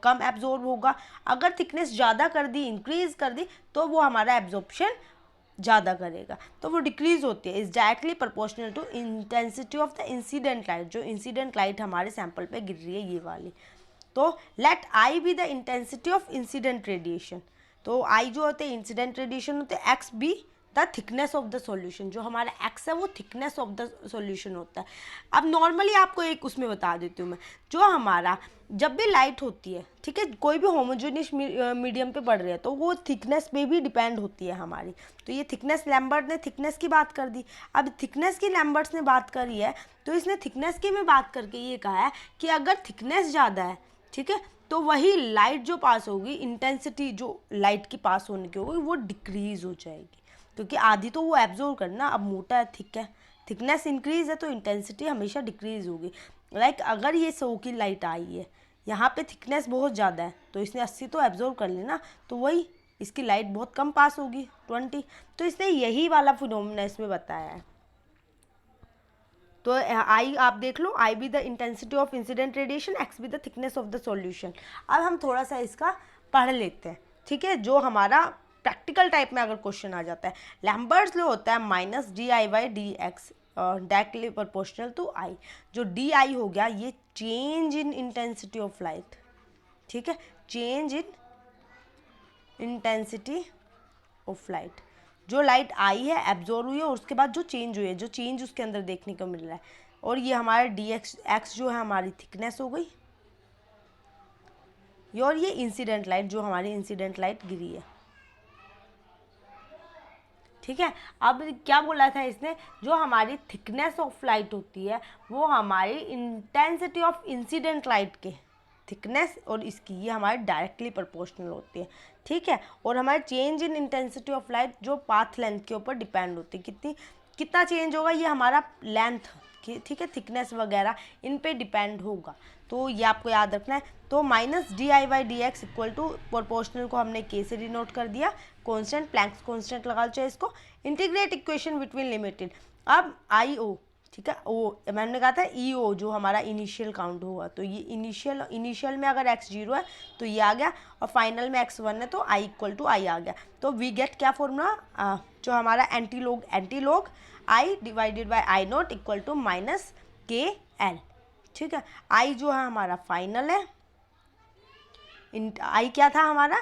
कम एब्जॉर्ब होगा, अगर थिकनेस ज़्यादा कर दी, इंक्रीज कर दी, तो वो हमारा एब्जॉर्प्शन ज़्यादा करेगा, तो वो डिक्रीज होती है, is directly proportional to intensity of the incident light, जो इंसिडेंट लाइट हमारे सैंपल पे गिर रही है ये वाली। तो let I be the intensity of incident radiation, तो आई जो होते हैं इंसिडेंट रेडिएशन होते हैं, X be the thickness of the solution, जो हमारा एक्स है वो थिकनेस ऑफ द सॉल्यूशन होता है। अब नॉर्मली आपको एक उसमें बता देती हूँ मैं, जो हमारा जब भी लाइट होती है, ठीक है, कोई भी होमोजेनियस मीडियम पे पड़ रही है तो वो थिकनेस पे भी डिपेंड होती है हमारी, तो ये थिकनेस लैम्बर्ट ने थिकनेस की बात कर दी। अब थिकनेस की लैम्बर्ट्स ने बात करी है तो इसने थिकनेस की में बात करके ये कहा है कि अगर थिकनेस ज़्यादा है, ठीक है, तो वही लाइट जो पास होगी, इंटेंसिटी जो लाइट की पास होने की होगी वो डिक्रीज हो जाएगी, क्योंकि आधी तो वो एब्जॉर्ब करना, अब मोटा है, थिक है, थिकनेस इंक्रीज है तो इंटेंसिटी हमेशा डिक्रीज होगी। लाइक अगर ये 100 की लाइट आई है, यहाँ पे थिकनेस बहुत ज़्यादा है तो इसने 80 तो एब्जॉर्ब कर लेना, तो वही इसकी लाइट बहुत कम पास होगी 20, तो इसने यही वाला फिनोमेना इसमें बताया है। तो आई आप देख लो, I be the intensity of incident radiation, X be the thickness of the solution. अब हम थोड़ा सा इसका पढ़ लेते हैं, ठीक है, जो हमारा प्रैक्टिकल टाइप में अगर क्वेश्चन आ जाता है, लैम्बर्ट्स लॉ होता है minus D I by D X directly proportional to I, जो डी आई हो गया ये change in intensity of light, ठीक है, change in intensity of light, जो लाइट आई है एब्जॉर्ब हुई है और उसके बाद जो चेंज हुई है, जो चेंज उसके अंदर देखने को मिल रहा है, और ये हमारा डी एक्स जो है हमारी थिकनेस हो गई, और ये इंसिडेंट लाइट जो हमारी इंसिडेंट लाइट गिरी है, ठीक है। अब क्या बोला था इसने, जो हमारी थिकनेस ऑफ लाइट होती है वो हमारी इंटेंसिटी ऑफ इंसिडेंट लाइट के थिकनेस और इसकी ये हमारे डायरेक्टली प्रोपोर्शनल होती है, ठीक है, और हमारे change in intensity of light जो पाथ लेंथ के ऊपर डिपेंड होती है, कितना चेंज होगा ये हमारा लेंथ, ठीक है, थिकनेस वगैरह इन पे डिपेंड होगा, तो ये आपको याद रखना है। तो minus D I by D X equal to proportional को हमने के से डिनोट कर दिया, कांस्टेंट प्लैंक्स कांस्टेंट लगा लो चाहे इसको, इंटीग्रेट इक्वेशन बिटवीन लिमिटेड, अब आई ओ, ठीक है, ओ मैंने कहा था ई ओ जो हमारा इनिशियल काउंट होगा, तो ये इनिशियल में अगर x 0 है तो ये आ गया, और फाइनल में x 1 है तो i इक्वल टू आई आ गया, तो वी गेट क्या फॉर्मूला, जो हमारा antilog i divided by I nought equal to minus K L, ठीक है, i जो है हमारा फाइनल है, आई क्या था हमारा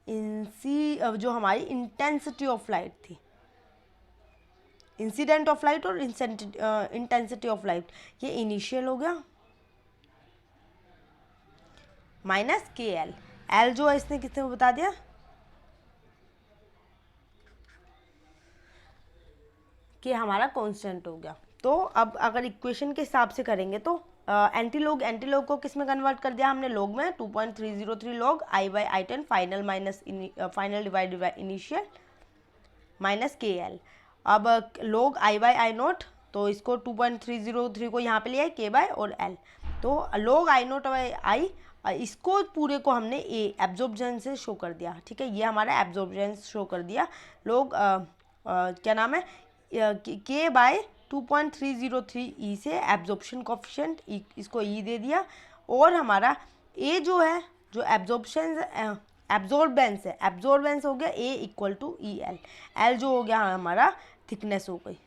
जो हमारी इंटेंसिटी ऑफ लाइट थी, इंसिडेंट ऑफ लाइट और इंटेंसिटी ऑफ लाइट, ये इनिशियल हो गया माइनस के एल, एल जो है इसने किसने बता दिया कि हमारा कांस्टेंट हो गया। तो अब अगर इक्वेशन के हिसाब से करेंगे तो एंटीलॉग को किस में कन्वर्ट कर दिया हमने, लॉग में, 2.303 log I by I 10 final minus final divided by initial minus K L, अब log I by I note, तो इसको 2.303 को यहाँ पे लिया है के बाय और एल, तो log I note by I, इसको पूरे को हमने ए एब्जॉर्प्शन से शो कर दिया, ठीक है, ये हमारा एब्जॉर्प्शन शो कर दिया, लोग क्या नाम है के बाय 2.303 ई से एब्जॉर्प्शन कोफिशिएंट इसको ई दे दिया, और हमारा ए जो है जो एब्जॉर्बेंस हो गया A equal to E L, L जो हो गया हमारा थिकनेस हो गई,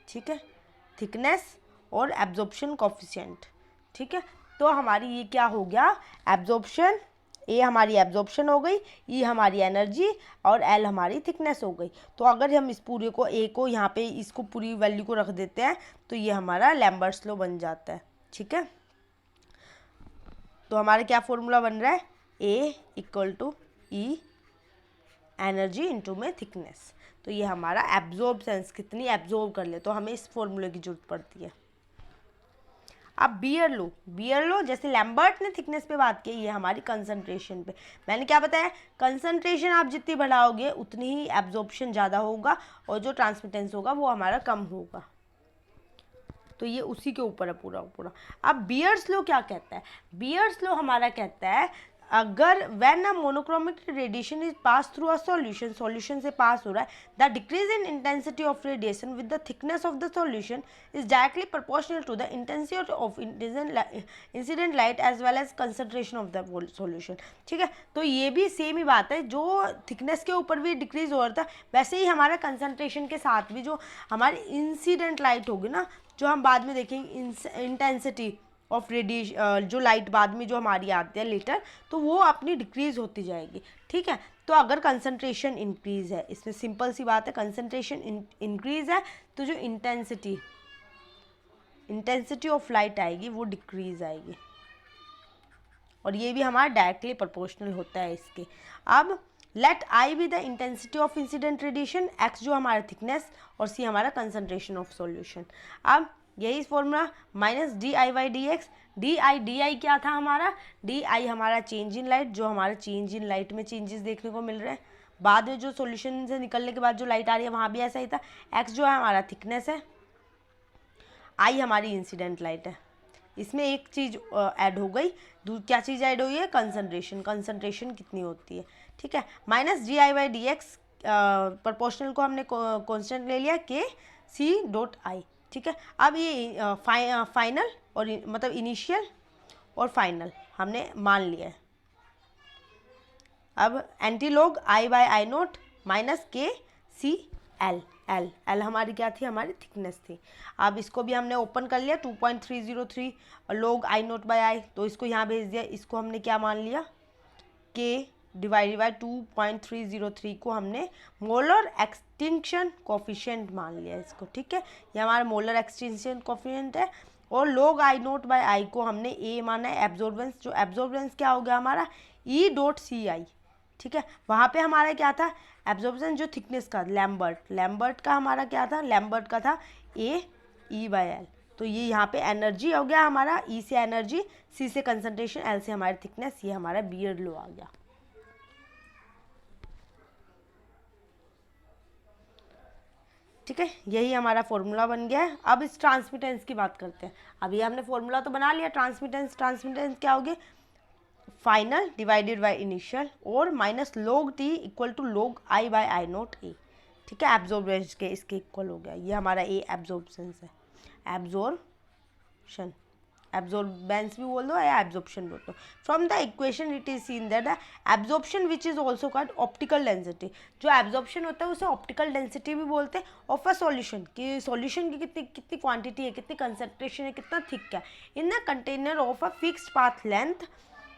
ठीक है, थिकनेस और एब्जॉर्प्शन कोफिशिएंट, ठीक है, तो हमारी ये क्या हो गया, एब्जॉर्प्शन, ए हमारी एब्जॉर्प्शन हो गई, ई हमारी एनर्जी और एल हमारी थिकनेस हो गई। तो अगर हम इस पूरे को ए को यहाँ पे इसको पूरी वैल्यू को रख देते हैं तो ये हमारा लैम्बर्ट्स लॉ बन जाता है। ठीक है, तो हमारा क्या फॉर्मूला बन रहा है, A equal to E energy into में थिकनेस। तो ये हमारा एब्जॉर्बसेंस कितनी एब्जॉर्ब कर ले, तो हमें इस फॉर्मूले की जरूरत पड़ती है। अब बियर लो जैसे लैम्बर्ट ने थिकनेस पे बात की, ये हमारी कंसंट्रेशन पे। मैंने क्या बताया, कंसंट्रेशन आप जितनी बढ़ाओगे उतनी ही एब्जॉर्प्शन ज़्यादा होगा और जो ट्रांसमिटेंस होगा वो हमारा कम होगा। तो ये उसी के ऊपर है पूरा पूरा। अब बियर्स लॉ क्या कहता है, बियर्स लॉ हमारा कहता है अगर when a monochromic radiation is pass through a solution, solution से पास हो रहा है, the decrease in intensity of radiation with the thickness of the solution is directly proportional to the intensity of incident light as well as concentration of the solution. ठीक है, तो ये भी same ही बात है, जो थिकनेस के ऊपर भी डिक्रीज हो रहा था वैसे ही हमारा कंसंट्रेशन के साथ भी जो हमारी इंसिडेंट लाइट होगी ना, जो हम बाद में देखेंगे इंटेंसिटी ऑफ रेडिएशन, जो लाइट बाद में जो हमारी आती है लेटर, तो वो अपनी डिक्रीज होती जाएगी। ठीक है, तो अगर कंसंट्रेशन इंक्रीज है, इसमें सिंपल सी बात है, कंसंट्रेशन इंक्रीज है तो जो इंटेंसिटी ऑफ लाइट आएगी वो डिक्रीज आएगी, और ये भी हमारा डायरेक्टली प्रोपोर्शनल होता है इसके। अब let I be the intensity of incident radiation, X जो हमारा थिकनेस और सी हमारा कंसंट्रेशन ऑफ सॉल्यूशन। अब यही formula minus D I by D x, D I क्या था हमारा, डी आई हमारा चेंज इन लाइट, जो हमारा चेंज इन लाइट में चेंजेस देखने को मिल रहे हैं, बाद में जो सॉल्यूशन से निकलने के बाद जो लाइट आ रही है वहाँ भी ऐसा ही था। एक्स जो है हमारा थिकनेस है, आई हमारी इंसिडेंट लाइट है। इसमें एक चीज़ ऐड हो गई, क्या चीज़ ऐड हुई है, कंसंट्रेशन, कंसंट्रेशन कितनी होती है। ठीक है, minus D I by D x, proportional को हमने कांस्टेंट ले लिया के सी डॉट आई। ठीक है, अब ये फाइनल और मतलब इनिशियल और फाइनल हमने मान लिया है। अब antilog I by I note minus के सी एल, एल हमारी क्या थी, हमारी थिकनेस थी। अब इसको भी हमने ओपन कर लिया 2.303 लॉग आई नोट बाय आई, तो इसको यहाँ भेज दिया, इसको हमने क्या मान लिया, के डिवाइडेड बाय 2.303 को हमने मोलर एक्सटिंक्शन कोफिशिएंट मान लिया इसको। ठीक है, ये हमारा मोलर एक्सटिंक्शन कोफिशिएंट है, और लॉग आई नोट बाय आई को हमने ए माना है एब्जॉर्बेंस, जो एब्जॉर्बेंस क्या हो गया हमारा ई डॉट सी आई। ठीक है, वहाँ पे हमारा क्या था एब्जॉर्बेंस, जो थिकनेस का लैम्बर्ट का हमारा क्या था, लैम्बर्ट का था ए ई बाय एल। तो ये यहाँ पे एनर्जी हो गया हमारा, ई से एनर्जी, सी से कंसंट्रेशन, एल से हमारी थिकनेस, ये हमारा बियर्ड लॉ आ गया। ठीक है, यही हमारा फॉर्मूला बन गया है। अब इस ट्रांसमिटेंस की बात करते हैं। अभी हमने फॉर्मूला तो बना लिया, ट्रांसमिटेंस क्या होगी, फाइनल डिवाइडेड बाय इनिशियल और minus log T equal to log I by I naught A. ठीक है, एब्जॉर्बेंस के इसके इक्वल हो गया, ये हमारा ए एब्जॉर्बेंस है, एब्जॉर्बेंस भी बोल दो या एब्जॉर्प्शन बोल दो। From the equation it is seen that the absorption which is also called optical density, जो एब्जॉर्प्शन होता है उसे ऑप्टिकल डेंसिटी भी बोलते हैं, ऑफ अ सॉल्यूशन, कि सॉल्यूशन की कितनी क्वांटिटी है, कितनी कंसंट्रेशन है, कितना थिक है, in the container of a fixed path length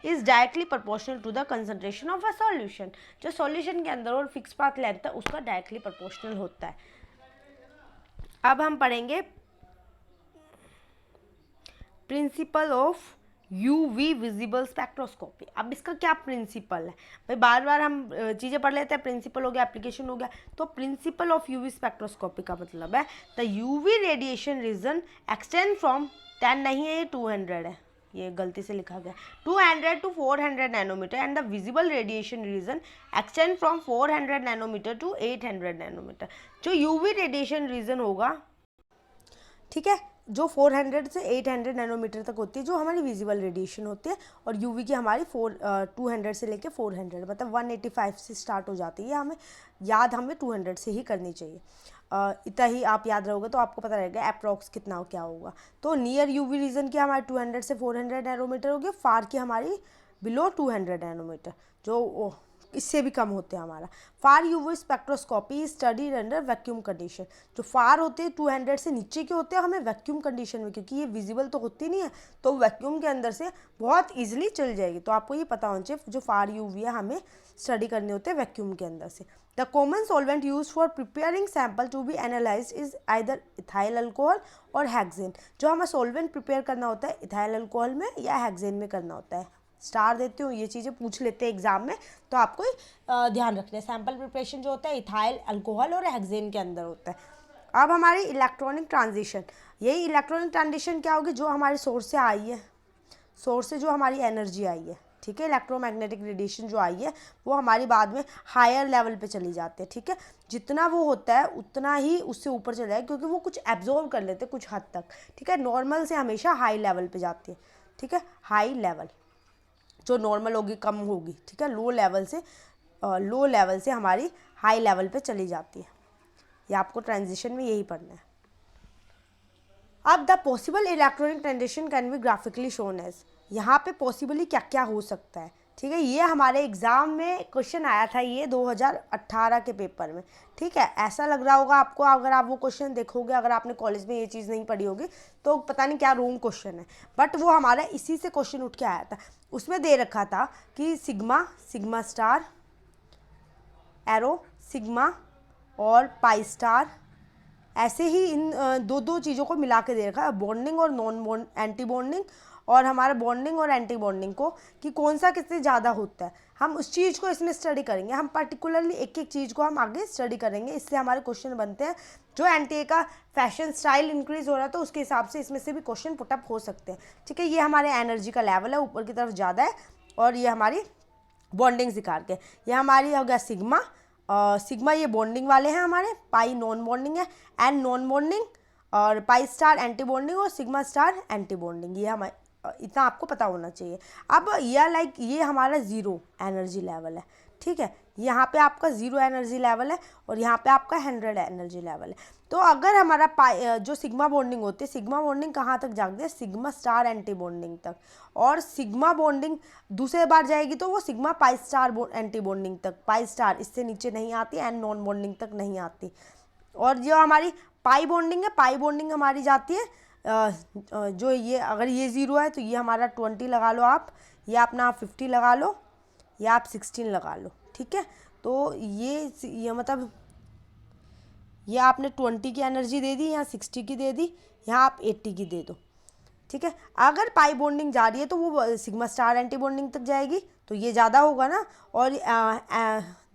is directly proportional to the concentration of a solution. जो सॉल्यूशन के अंदर और फिक्स पाथ लेंथ है उसका डायरेक्टली प्रोपोर्शनल होता है। अब हम पढ़ेंगे principle of UV visible spectroscopy. अब इसका क्या प्रिंसिपल है भाई, बार बार हम चीज़ें पढ़ लेते हैं, प्रिंसिपल हो गया, एप्लीकेशन हो गया, तो प्रिंसिपल ऑफ यूवी स्पेक्ट्रोस्कोपी का मतलब है the UV radiation region extend from 10 नहीं है, ये 200 है, ये गलती से लिखा गया, 200 to 400 nanometre, and the visible radiation region extend from 400 nanometre to 800 nanometre. जो यूवी रेडिएशन रीजन होगा, ठीक है, जो 400 से 800 नैनोमीटर तक होती है, जो हमारी विजिबल रेडिएशन होती है, और यूवी की हमारी 200 से लेके 400 मतलब 185 से स्टार्ट हो जाती है। हमें 200 से ही करनी चाहिए, इतना ही आप याद रहोगे तो आपको पता रहेगा अप्रॉक्स कितना क्या होगा। तो नियर यूवी रीजन की हमारी 200 से 400 नैनोमीटर होगी, फार की हमारी बिलो 200 नैनोमीटर, जो इससे भी कम होते हैं हमारा। Far UV spectroscopy studied under vacuum condition. जो फार होते हैं 200 से नीचे के होते हैं, हमें वैक्यूम कंडीशन में, क्योंकि ये विजिबल तो होती नहीं है, तो वैक्यूम के अंदर से बहुत ईजिली चल जाएगी। तो आपको ये पता होना चाहिए जो फार यूवी है हमें स्टडी करने होते हैं वैक्यूम के अंदर से। The common solvent use for preparing sample to be analyse is either ethyl alcohol और हेक्सेन। जो हमें सॉल्वेंट प्रिपेयर करना होता है इथाइल अल्कोहल में या हेक्सेन में करना होता है। स्टार देती हूँ, ये चीज़ें पूछ लेते हैं एग्जाम में, तो आपको ध्यान रखना है। सैंपल प्रिपरेशन जो होता है इथाइल अल्कोहल और हेक्सेन के अंदर होता है। अब हमारी इलेक्ट्रॉनिक ट्रांजिशन, यही इलेक्ट्रॉनिक ट्रांजिशन क्या होगी, जो हमारे सोर्स से आई है, सोर्स से जो हमारी एनर्जी आई है, ठीक है, इलेक्ट्रोमैग्नेटिक रेडिएशन जो आई है वो हमारी बाद में हायर लेवल पे चली जाती है, ठीक है। जितना वो होता है उतना ही उससे ऊपर चला जाए, क्योंकि वो कुछ एब्जॉर्व कर लेते हैं कुछ हद तक, ठीक है। नॉर्मल से हमेशा हाई लेवल पे जाती है, ठीक है। हाई लेवल जो नॉर्मल होगी कम होगी, ठीक है। लो लेवल से हमारी हाई लेवल पे चली जाती है। ये आपको ट्रांजिशन में यही पढ़ना है। अब the possible electronic transition can be graphically shown as, यहाँ पे पॉसिबली क्या क्या हो सकता है, ठीक है। ये हमारे एग्ज़ाम में क्वेश्चन आया था, ये 2018 के पेपर में, ठीक है। ऐसा लग रहा होगा आपको, अगर आप वो क्वेश्चन देखोगे, अगर आपने कॉलेज में ये चीज़ नहीं पढ़ी होगी तो पता नहीं क्या रॉन्ग क्वेश्चन है, बट वो हमारा इसी से क्वेश्चन उठ के आया था। उसमें दे रखा था कि sigma, sigma star, arrow, sigma और पाई स्टार, ऐसे ही इन दो चीज़ों को मिला के दे रखा है, बॉन्डिंग और नॉन एंटी बॉन्डिंग, और हमारा बॉन्डिंग और एंटी बॉन्डिंग को कि कौन सा किससे ज़्यादा होता है, हम उस चीज़ को इसमें स्टडी करेंगे। हम पर्टिकुलरली एक एक चीज़ को हम आगे स्टडी करेंगे, इससे हमारे क्वेश्चन बनते हैं। जो एनटीए का फैशन स्टाइल इंक्रीज हो रहा है तो उसके हिसाब से इसमें से भी क्वेश्चन पुटअप हो सकते हैं, ठीक है। ये हमारे एनर्जी का लेवल है, ऊपर की तरफ ज़्यादा है, और ये हमारी बॉन्डिंग सिखार के, ये हमारी हो गया सिग्मा। सिग्मा ये बॉन्डिंग वाले हैं हमारे, पाई नॉन बॉन्डिंग है, एन नॉन बॉन्डिंग, और पाई स्टार एंटी बॉन्डिंग, और सिग्मा स्टार एंटी बॉन्डिंग। ये हमारे इतना आपको पता होना चाहिए। अब ये हमारा ज़ीरो एनर्जी लेवल है, ठीक है। यहाँ पे आपका 0 एनर्जी लेवल है और यहाँ पे आपका 100 एनर्जी लेवल है। तो अगर हमारा जो सिग्मा बॉन्डिंग होती है, सिग्मा बॉन्डिंग कहाँ तक जाती है, सिग्मा स्टार एंटी बॉन्डिंग तक, और सिग्मा बॉन्डिंग दूसरे बार जाएगी तो वो sigma pi star anti bonding तक, पाई स्टार इससे नीचे नहीं आती, एंड नॉन बॉन्डिंग तक नहीं आती। और जो हमारी पाई बॉन्डिंग है, पाई बॉन्डिंग हमारी जाती है जो ये, अगर ये 0 है तो ये हमारा 20 लगा लो आप, ये अपना 50 लगा लो, या आप 16 लगा लो, ठीक है। तो ये मतलब ये आपने 20 की एनर्जी दे दी, यहाँ 60 की दे दी, यहाँ आप 80 की दे दो, ठीक है। अगर पाई बॉन्डिंग जा रही है तो वो सिग्मा स्टार एंटी बॉन्डिंग तक जाएगी, तो ये ज़्यादा होगा ना, और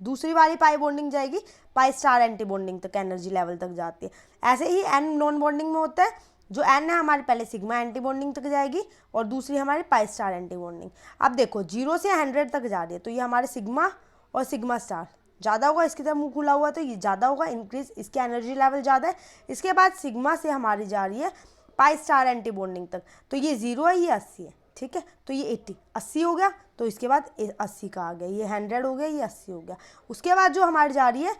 दूसरी वाली पाई बॉन्डिंग जाएगी पाई स्टार एंटी बॉन्डिंग तक, एनर्जी लेवल तक जाती है। ऐसे ही एन नॉन बॉन्डिंग में होता है, जो एन है हमारे पहले सिग्मा एंटी बॉन्डिंग तक जाएगी और दूसरी हमारी पाई स्टार एंटी बॉन्डिंग। अब देखो 0 से 100 तक जा रही है, तो ये हमारे सिग्मा और सिग्मा स्टार ज़्यादा होगा, इसकी तरफ मुंह खुला हुआ तो ये ज़्यादा होगा, इंक्रीज, इसकी एनर्जी लेवल ज़्यादा है। इसके बाद सिग्मा से हमारी जा रही है पाई स्टार एंटी बॉन्डिंग तक, तो ये 0 है, ये 80 है, ठीक है। तो ये 80 हो गया, तो इसके बाद 80 का आ गया, ये 100 हो गया, ये 80 हो गया। उसके बाद जो हमारी जा रही है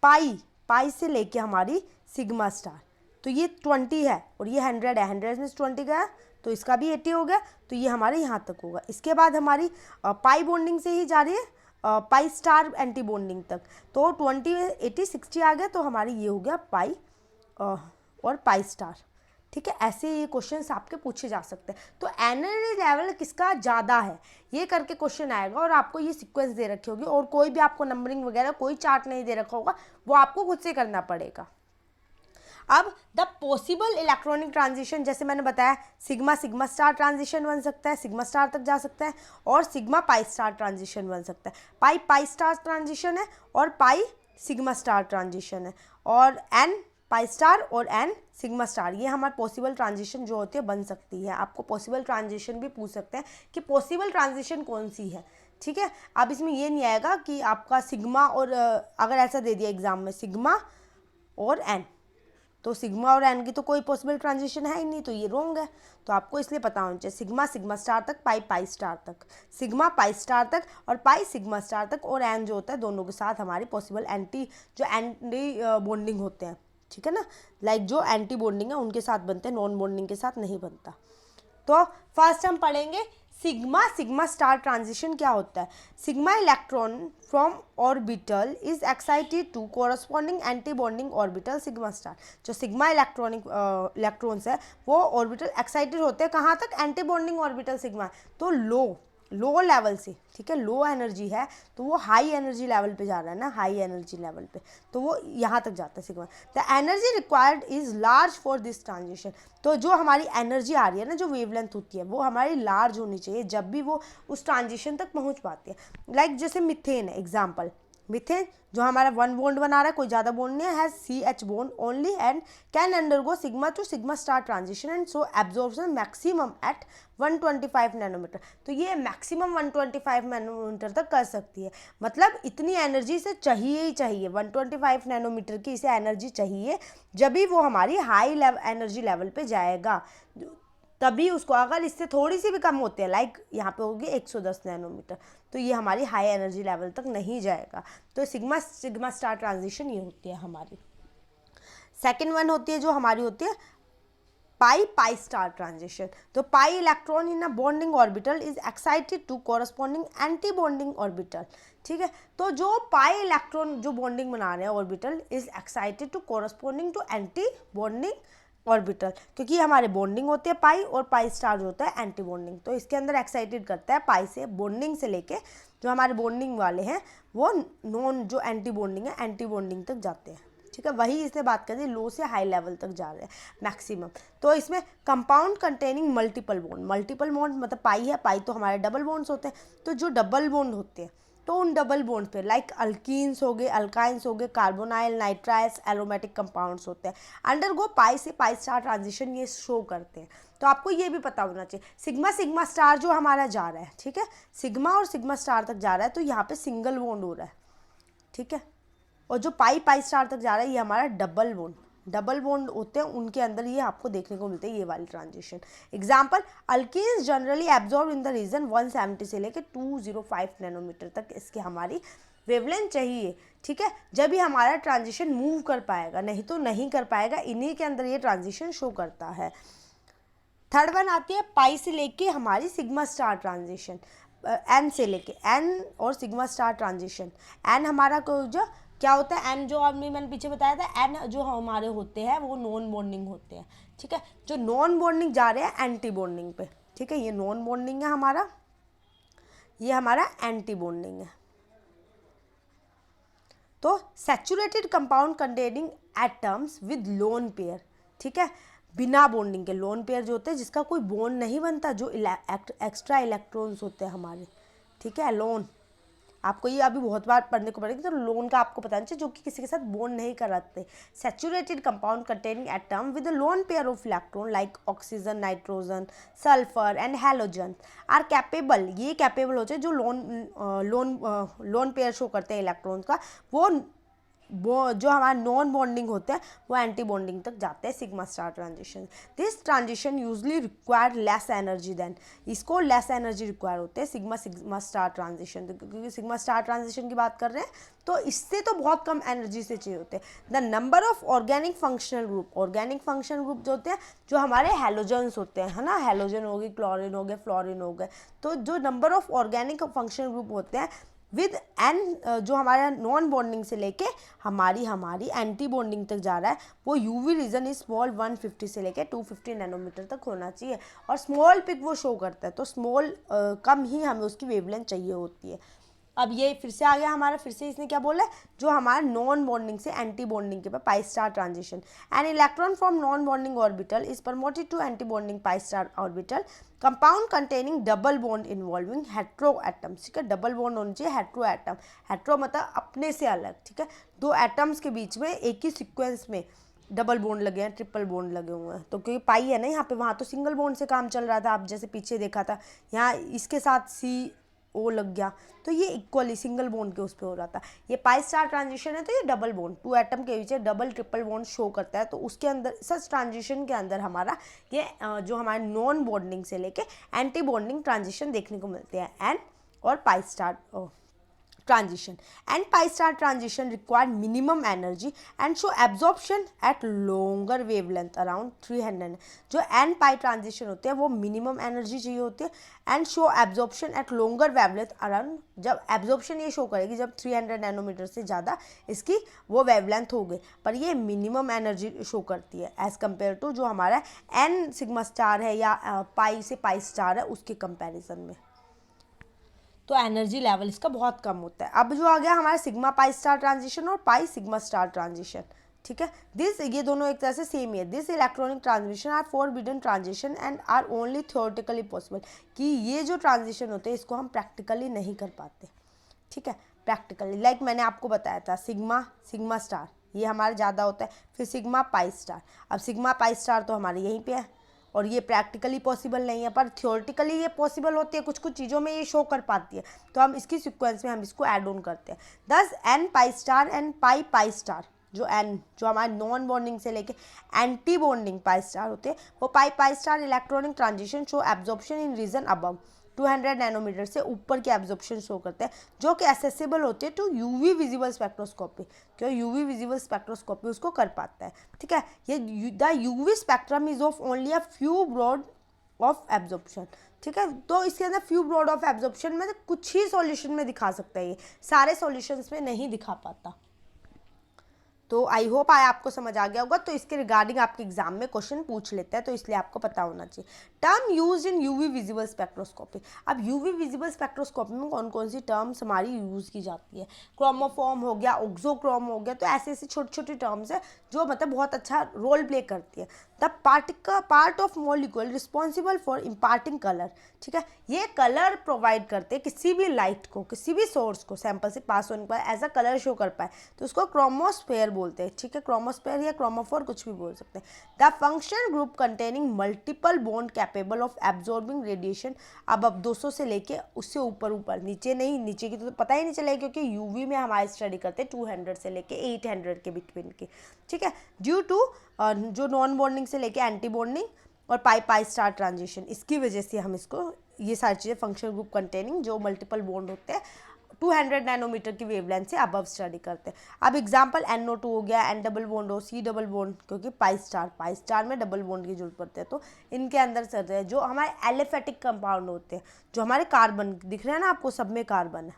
पाई से लेके हमारी सिग्मा स्टार, तो ये 20 है और ये 100 है, 100 में 20 गया तो इसका भी 80 हो गया, तो ये हमारे यहाँ तक होगा। इसके बाद हमारी पाई बॉन्डिंग से ही जा रही है पाई स्टार एंटी बॉन्डिंग तक, तो 20 80 60 आ गया, तो हमारी ये हो गया पाई और पाई स्टार, ठीक है। ऐसे ये क्वेश्चंस आपके पूछे जा सकते हैं। तो एनर्जी लेवल किसका ज़्यादा है ये करके क्वेश्चन आएगा, और आपको ये सीक्वेंस दे रखी होगी, और कोई भी आपको नंबरिंग वगैरह कोई चार्ट नहीं दे रखा होगा, वो आपको खुद से करना पड़ेगा। अब द पॉसिबल इलेक्ट्रॉनिक ट्रांजिशन, जैसे मैंने बताया, सिग्मा सिग्मा स्टार ट्रांजिशन बन सकता है, सिग्मा स्टार तक जा सकता है, और सिग्मा पाई स्टार ट्रांजिशन बन सकता है। पाई पाई स्टार ट्रांजिशन है और पाई सिग्मा स्टार ट्रांजिशन है, और एन पाई स्टार और एन सिग्मा स्टार, ये हमारे पॉसिबल ट्रांजिशन जो होती है बन सकती है। आपको पॉसिबल ट्रांजिशन भी पूछ सकते हैं कि पॉसिबल ट्रांजिशन कौन सी है, ठीक है। अब इसमें ये नहीं आएगा कि आपका सिग्मा और अगर ऐसा दे दिया एग्जाम में सिग्मा और एन, तो सिग्मा और एन की तो कोई पॉसिबल ट्रांजिशन है ही नहीं, तो ये रॉन्ग है। तो आपको इसलिए पता होना चाहिए सिग्मा सिग्मा स्टार तक, पाई पाई स्टार तक, सिग्मा पाई स्टार तक और पाई सिग्मा स्टार तक, और एन जो होता है दोनों के साथ हमारी पॉसिबल एंटी बॉन्डिंग होते हैं, ठीक है ना। लाइक जो एंटी बॉन्डिंग है उनके साथ बनते हैं, नॉन बॉन्डिंग के साथ नहीं बनता। तो फर्स्ट हम पढ़ेंगे सिग्मा स्टार ट्रांजिशन क्या होता है? Sigma electron from orbital is excited to corresponding anti bonding orbital sigma star. जो सिग्मा इलेक्ट्रॉन्स है वो ऑर्बिटल एक्साइटेड होते हैं कहाँ तक? Anti bonding orbital sigma. तो लो लेवल से, ठीक है, लो एनर्जी है तो वो हाई एनर्जी लेवल पे जा रहा है ना, हाई एनर्जी लेवल पे, तो वो यहाँ तक जाता है sigma. The energy required is large for this transition. तो जो हमारी एनर्जी आ रही है ना, जो वेवलेंथ होती है वो हमारी लार्ज होनी चाहिए जब भी वो उस ट्रांजिशन तक पहुँच पाती है। लाइक जैसे मिथेन है एग्जाम्पल, मिथेन जो हमारा 1 बॉन्ड बना रहा है, कोई ज़्यादा बॉन्ड नहीं है, has CH bond only and can undergo sigma to sigma star transition and so absorption maximum at 125 nanometre. तो ये मैक्सिमम 125 नैनोमीटर तक कर सकती है, मतलब इतनी एनर्जी से चाहिए ही चाहिए, 125 नैनोमीटर की इसे एनर्जी चाहिए जब भी वो हमारी हाई एनर्जी लेवल पे जाएगा, तभी उसको, अगर इससे थोड़ी सी भी कम होती है, लाइक यहाँ पे होगी 110 नैनोमीटर, तो ये हमारी हाई एनर्जी लेवल तक नहीं जाएगा। तो सिग्मा स्टार ट्रांजिशन ये होती है हमारी। सेकेंड वन होती है जो हमारी होती है पाई स्टार ट्रांजिशन। तो pi electron in a bonding orbital is excited to corresponding anti bonding orbital, ठीक है। तो जो पाई इलेक्ट्रॉन जो बॉन्डिंग बना रहे हैं orbital is excited to corresponding to anti bonding orbital, क्योंकि हमारे बॉन्डिंग होते हैं पाई और पाई स्टार जो होता है एंटी बॉन्डिंग, तो इसके अंदर एक्साइटेड करता है पाई से, बॉन्डिंग से लेके जो हमारे बॉन्डिंग वाले हैं वो नॉन जो एंटी बॉन्डिंग है एंटी बॉन्डिंग तक जाते हैं, ठीक है। वही इसने बात करी लो से हाई लेवल तक जा रहे हैं मैक्सिमम। तो इसमें कंपाउंड कंटेनिंग मल्टीपल बॉन्ड मतलब पाई है, पाई तो हमारे डबल बॉन्ड्स होते हैं, तो जो डबल बॉन्ड होते हैं तो उन डबल बॉन्ड पे लाइक अल्कीन्स हो गए, अल्काइंस हो गए, कार्बोनाइल, नाइट्राइल्स, एरोमेटिक कंपाउंड्स होते हैं, अंडरगो पाई से पाई स्टार ट्रांजिशन ये शो करते हैं। तो आपको ये भी पता होना चाहिए सिग्मा स्टार जो हमारा जा रहा है, ठीक है, सिग्मा और सिग्मा स्टार तक जा रहा है तो यहाँ पे सिंगल बॉन्ड हो रहा है, ठीक है, और जो पाई स्टार तक जा रहा है ये हमारा डबल बॉन्ड होते हैं, उनके अंदर ये आपको देखने को मिलते हैं ये वाली transition. Example, alkenes generally absorb in the region 170 से लेकर 205 नैनोमीटर तक इसके हमारी वेवलेंथ चाहिए, ठीक है, जब ही हमारा ट्रांजिशन मूव कर पाएगा, नहीं तो नहीं कर पाएगा, इन्हीं के अंदर ये ट्रांजिशन शो करता है। थर्ड वन आती है पाई से लेके हमारी सिग्मा स्टार ट्रांजिशन, एन से लेके एन और सिग्मा स्टार ट्रांजिशन। एन हमारा जो क्या होता है, एन जो मैंने पीछे बताया था, एन जो हमारे होते हैं वो नॉन बॉन्डिंग होते हैं, ठीक है, जो नॉन बॉन्डिंग जा रहे हैं एंटी बॉन्डिंग पे, ठीक है, ये नॉन बॉन्डिंग है हमारा, ये हमारा एंटी बॉन्डिंग है। तो saturated compound containing atoms with lone pair, ठीक है, बिना बॉन्डिंग के, लोन पेयर जो होते हैं जिसका कोई बॉन्ड नहीं बनता, जो एक्स्ट्रा इलेक्ट्रॉन्स होते हैं हमारे, ठीक है, लोन, आपको ये अभी बहुत बार पढ़ने को पड़ेगा, तो लोन का आपको पता नहीं चाहिए, जो कि किसी के साथ बॉन्ड नहीं कराते। Saturated compound containing atom with a lone pair of electron like oxygen, nitrogen, sulphur and halogen are capable, ये कैपेबल होते हैं जो लोन पेयर शो करते हैं इलेक्ट्रॉन्स का, वो जो हमारा नॉन बॉन्डिंग होते हैं वो एंटी बॉन्डिंग तक जाते हैं sigma star transition. This transition usually require less energy than, इसको लेस एनर्जी रिक्वायर होते हैं सिग्मा स्टार ट्रांजिशन, क्योंकि सिग्मा स्टार ट्रांजिशन की बात कर रहे हैं तो इससे तो बहुत कम एनर्जी से चाहिए होते हैं। The number of organic functional group जो होते हैं जो हमारे हैलोजन्स होते हैं, है ना, हैलोजन हो गए, क्लोरीन हो गए, फ्लोरीन हो गए, तो जो number of organic functional group होते हैं विद एन जो हमारा नॉन बॉन्डिंग से लेके हमारी एंटी बॉन्डिंग तक जा रहा है, वो यूवी रीजन इज स्मॉल 150 से लेके 250 नैनोमीटर तक होना चाहिए, और स्मॉल पिक वो शो करता है, तो स्मॉल कम ही हमें उसकी वेवलेंथ चाहिए होती है। अब ये फिर से आ गया हमारा, फिर से इसने क्या बोला है, जो हमारा नॉन बॉन्डिंग से एंटी बॉन्डिंग के पास pi star transition, n electron from non bonding orbital is promoted to anti bonding pi star orbital, compound containing double bond involving hetero atoms, ठीक है, डबल बॉन्ड होना चाहिए, हेट्रो एटम, हेट्रो मतलब अपने से अलग, ठीक है, दो एटम्स के बीच में एक ही सीक्वेंस में डबल बॉन्ड लगे हैं, ट्रिपल बॉन्ड लगे हुए हैं, तो क्योंकि पाई है ना यहाँ पे, वहाँ तो सिंगल बॉन्ड से काम चल रहा था, आप जैसे पीछे देखा था, यहाँ इसके साथ CO लग गया, तो ये इक्वली सिंगल बॉन्ड के उस पर हो रहा था। ये पाई स्टार ट्रांजिशन है तो ये डबल बॉन्ड, 2 एटम के बीच डबल ट्रिपल बॉन्ड शो करता है, तो उसके अंदर सच ट्रांजिशन के अंदर हमारा ये जो हमारे नॉन बॉन्डिंग से लेके एंटी बॉन्डिंग ट्रांजिशन देखने को मिलते हैं, एन और pi star transition. N pi star transition require minimum energy and show absorption at longer wavelength around 300. जो n pi transition होते हैं वो minimum energy चाहिए होती है and show absorption at longer wavelength around, जब absorption ये show करेगी जब 300 नैनोमीटर से ज़्यादा इसकी वो wavelength हो गई, पर ये minimum energy show करती है as compare to जो हमारा n सिग्मा स्टार है या पाई से पाई स्टार है उसके कंपैरिजन में, तो एनर्जी लेवल इसका बहुत कम होता है। अब जो आ गया हमारा सिग्मा पाई स्टार ट्रांजिशन और पाई सिग्मा स्टार ट्रांजिशन, ठीक है, दिस ये दोनों एक तरह से सेम ही है। This electronic transition are forbidden transition and are only theoretically possible, कि ये जो ट्रांजिशन होते हैं इसको हम प्रैक्टिकली नहीं कर पाते, ठीक है, प्रैक्टिकली लाइक मैंने आपको बताया था सिग्मा स्टार ये हमारा ज़्यादा होता है, फिर सिग्मा पाई स्टार। अब सिग्मा पाई स्टार तो हमारे यहीं पे है और ये प्रैक्टिकली पॉसिबल नहीं है, पर थियोरेटिकली ये पॉसिबल होती है, कुछ कुछ चीज़ों में ये शो कर पाती है, तो हम इसकी सीक्वेंस में हम इसको ऐड ऑन करते हैं। Thus N pi star and pi pi star, जो एन जो हमारे नॉन बॉन्डिंग से लेके एंटी बॉन्डिंग पाई स्टार होते हैं वो pi pi star electronic transition show absorption in region above 200 nanometre से ऊपर की एब्जॉर्प्शन शो करते हैं, जो कि एसेसिबल होते हैं टू यूवी विजिबल स्पेक्ट्रोस्कोपी, क्यों यूवी विजिबल स्पेक्ट्रोस्कोपी उसको कर पाता है, ठीक है। ये the UV spectrum is of only a few broad of absorption, ठीक है, तो इसके अंदर फ्यू ब्रॉड ऑफ एब्जॉर्प्शन में कुछ ही सॉल्यूशन में दिखा सकता है, ये सारे सॉल्यूशंस में नहीं दिखा पाता। तो आई होप आपको समझ आ गया होगा। तो इसके रिगार्डिंग आपके एग्जाम में क्वेश्चन पूछ लेते हैं, तो इसलिए आपको पता होना चाहिए। Term use in UV visible spectroscopy, अब यूवी विजिबल स्पेक्ट्रोस्कोपी में कौन कौन सी टर्म्स हमारी यूज़ की जाती है, क्रोमोफॉर्म हो गया, ऑक्सोक्रोम हो गया, तो ऐसे ऐसे छोटी छोटी टर्म्स है जो मतलब बहुत अच्छा रोल प्ले करती है। The part of molecule responsible for imparting colour, ठीक है, ये कलर प्रोवाइड करते हैं किसी भी लाइट को, किसी भी सोर्स को सैंपल से पास होने पर एज अ कलर शो कर पाए, तो उसको क्रोमोस्फेयर बोलते हैं, ठीक है, क्रोमोस्फेयर या क्रोमोफोर कुछ भी बोल सकते हैं। The function group containing multiple bond capable of absorbing radiation, अब 200 से लेके उससे ऊपर नीचे नहीं, नीचे की तो पता ही नहीं चलेगा क्योंकि यूवी में हमारी स्टडी करते हैं 200 से लेके 800 के बिटवीन की, ठीक है, ड्यू टू जो नॉन बॉन्डिंग से लेके एंटी बॉन्डिंग और पाई पाई स्टार ट्रांजिशन, इसकी वजह से हम इसको ये सारी चीज़ें फंक्शनल ग्रुप कंटेनिंग जो मल्टीपल बॉन्ड होते हैं 200 नैनोमीटर की वेवलेंथ से अबव स्टडी करते हैं। अब एग्जांपल NO2 हो गया, N डबल बॉन्ड हो, C डबल बॉन्ड, क्योंकि पाई स्टार में डबल बॉन्ड की जरूरत पड़ती है, तो इनके अंदर चलते हैं जो हमारे एलिफेटिक कंपाउंड होते हैं, जो हमारे कार्बन दिख रहे हैं ना आपको, सब में कार्बन है,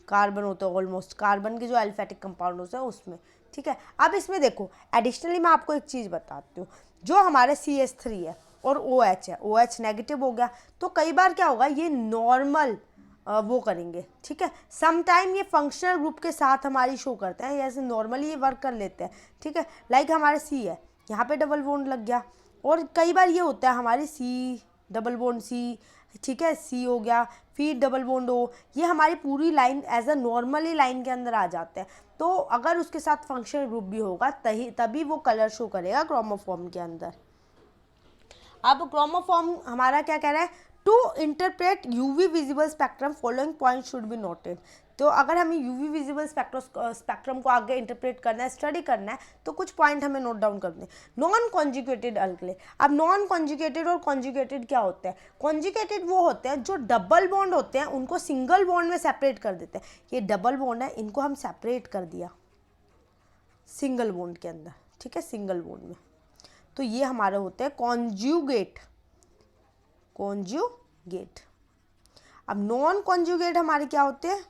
कार्बन होते हैं ऑलमोस्ट, कार्बन के जो एलिफेटिक कंपाउंड होते हैं उसमें, ठीक है। अब इसमें देखो एडिशनली मैं आपको एक चीज़ बताती हूँ, जो हमारे CH3 है और OH है, OH नेगेटिव हो गया, तो कई बार क्या होगा ये नॉर्मल वो करेंगे, ठीक है, समटाइम ये फंक्शनल ग्रुप के साथ हमारी शो करते हैं, ऐसे नॉर्मली ये वर्क कर लेते हैं, ठीक है, लाइक हमारे C है, यहाँ पे डबल बॉन्ड लग गया, और कई बार ये होता है हमारी C डबल बॉन्ड C, ठीक है, C हो गया, फिर डबल बॉन्ड हो, ये हमारी पूरी line as a normally line के अंदर आ जाते हैं, तो अगर उसके साथ फंक्शनल ग्रुप भी होगा तभी वो कलर शो करेगा क्रोमोफॉर्म के अंदर। अब क्रोमोफॉर्म हमारा क्या कह रहा है, to interpret UV visible spectrum following point should be noted, तो अगर हमें यूवी विजिबल स्पेक्ट्रम को आगे इंटरप्रेट करना है, स्टडी करना है, तो कुछ पॉइंट हमें नोट डाउन करने हैं। नॉन कॉन्जुगेटेड अल्कली, अब नॉन कॉन्जुगेटेड और कॉन्जुगेटेड क्या होते हैं, कॉन्जुगेटेड वो होते हैं जो डबल बॉन्ड होते हैं उनको सिंगल बॉन्ड में सेपरेट कर देते हैं, ये डबल बॉन्ड है इनको हम सेपरेट कर दिया सिंगल बॉन्ड के अंदर, ठीक है, सिंगल बॉन्ड में, तो ये हमारे होते हैं कॉन्जुगेट। अब नॉन कॉन्जुगेट हमारे क्या होते हैं,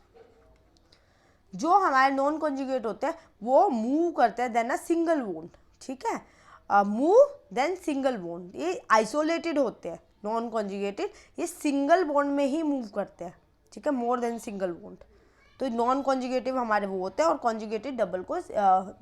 जो हमारे नॉन कॉन्जुगेट होते हैं वो मूव करते हैं देन अ सिंगल बॉन्ड, ठीक है, मूव देन सिंगल बॉन्ड, ये आइसोलेटेड होते हैं, नॉन कॉन्जुगेटेड ये सिंगल बॉन्ड में ही मूव करते हैं, ठीक है, मोर देन सिंगल बॉन्ड, तो नॉन कॉन्जुगेटिव हमारे वो होते हैं, और कॉन्जुगेटेड डबल को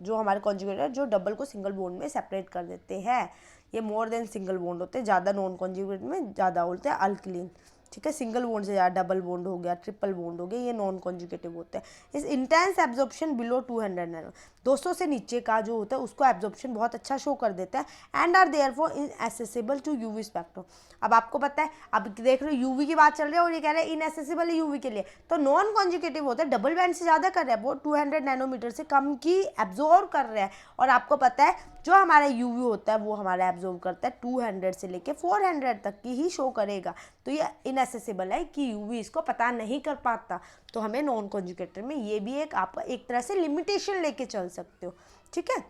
जो हमारे कॉन्जुगेटेड जो डबल को सिंगल बॉन्ड में सेपरेट कर देते हैं, ये मोर देन सिंगल बॉन्ड होते हैं, ज़्यादा नॉन कॉन्जुगेट में ज़्यादा बोलते हैं अल्कलीन, ठीक है, सिंगल बॉन्ड से ज़्यादा डबल बॉन्ड हो गया, ट्रिपल बॉन्ड हो गया, ये नॉन कॉन्जुगेटिव होते हैं। इस इंटेंस एब्जॉर्प्शन बिलो 200 नैनो, 200 से नीचे का जो होता है उसको एब्जॉर्प्शन बहुत अच्छा शो कर देता है and are therefore inaccessible to UV spectrum. अब आपको पता है, अब देख रहे हो यूवी की बात चल रही है और ये कह रहे हैं इनएसेसिबल है यूवी के लिए, तो नॉन कॉन्जुगेटिव होता है डबल बैंड से ज़्यादा कर रहा है, वो 200 नैनोमीटर से कम की एब्जॉर्व कर रहा है, और आपको पता है जो हमारा यूवी होता है वो हमारा एब्जॉर्व करता है 200 से लेके 400 तक की ही शो करेगा, तो ये इनएसेसिबल है कि यूवी इसको पता नहीं कर पाता, तो हमें नॉन कॉन्जुगेटेड में ये भी एक आपका एक तरह से लिमिटेशन लेके चल सकते हो, ठीक है।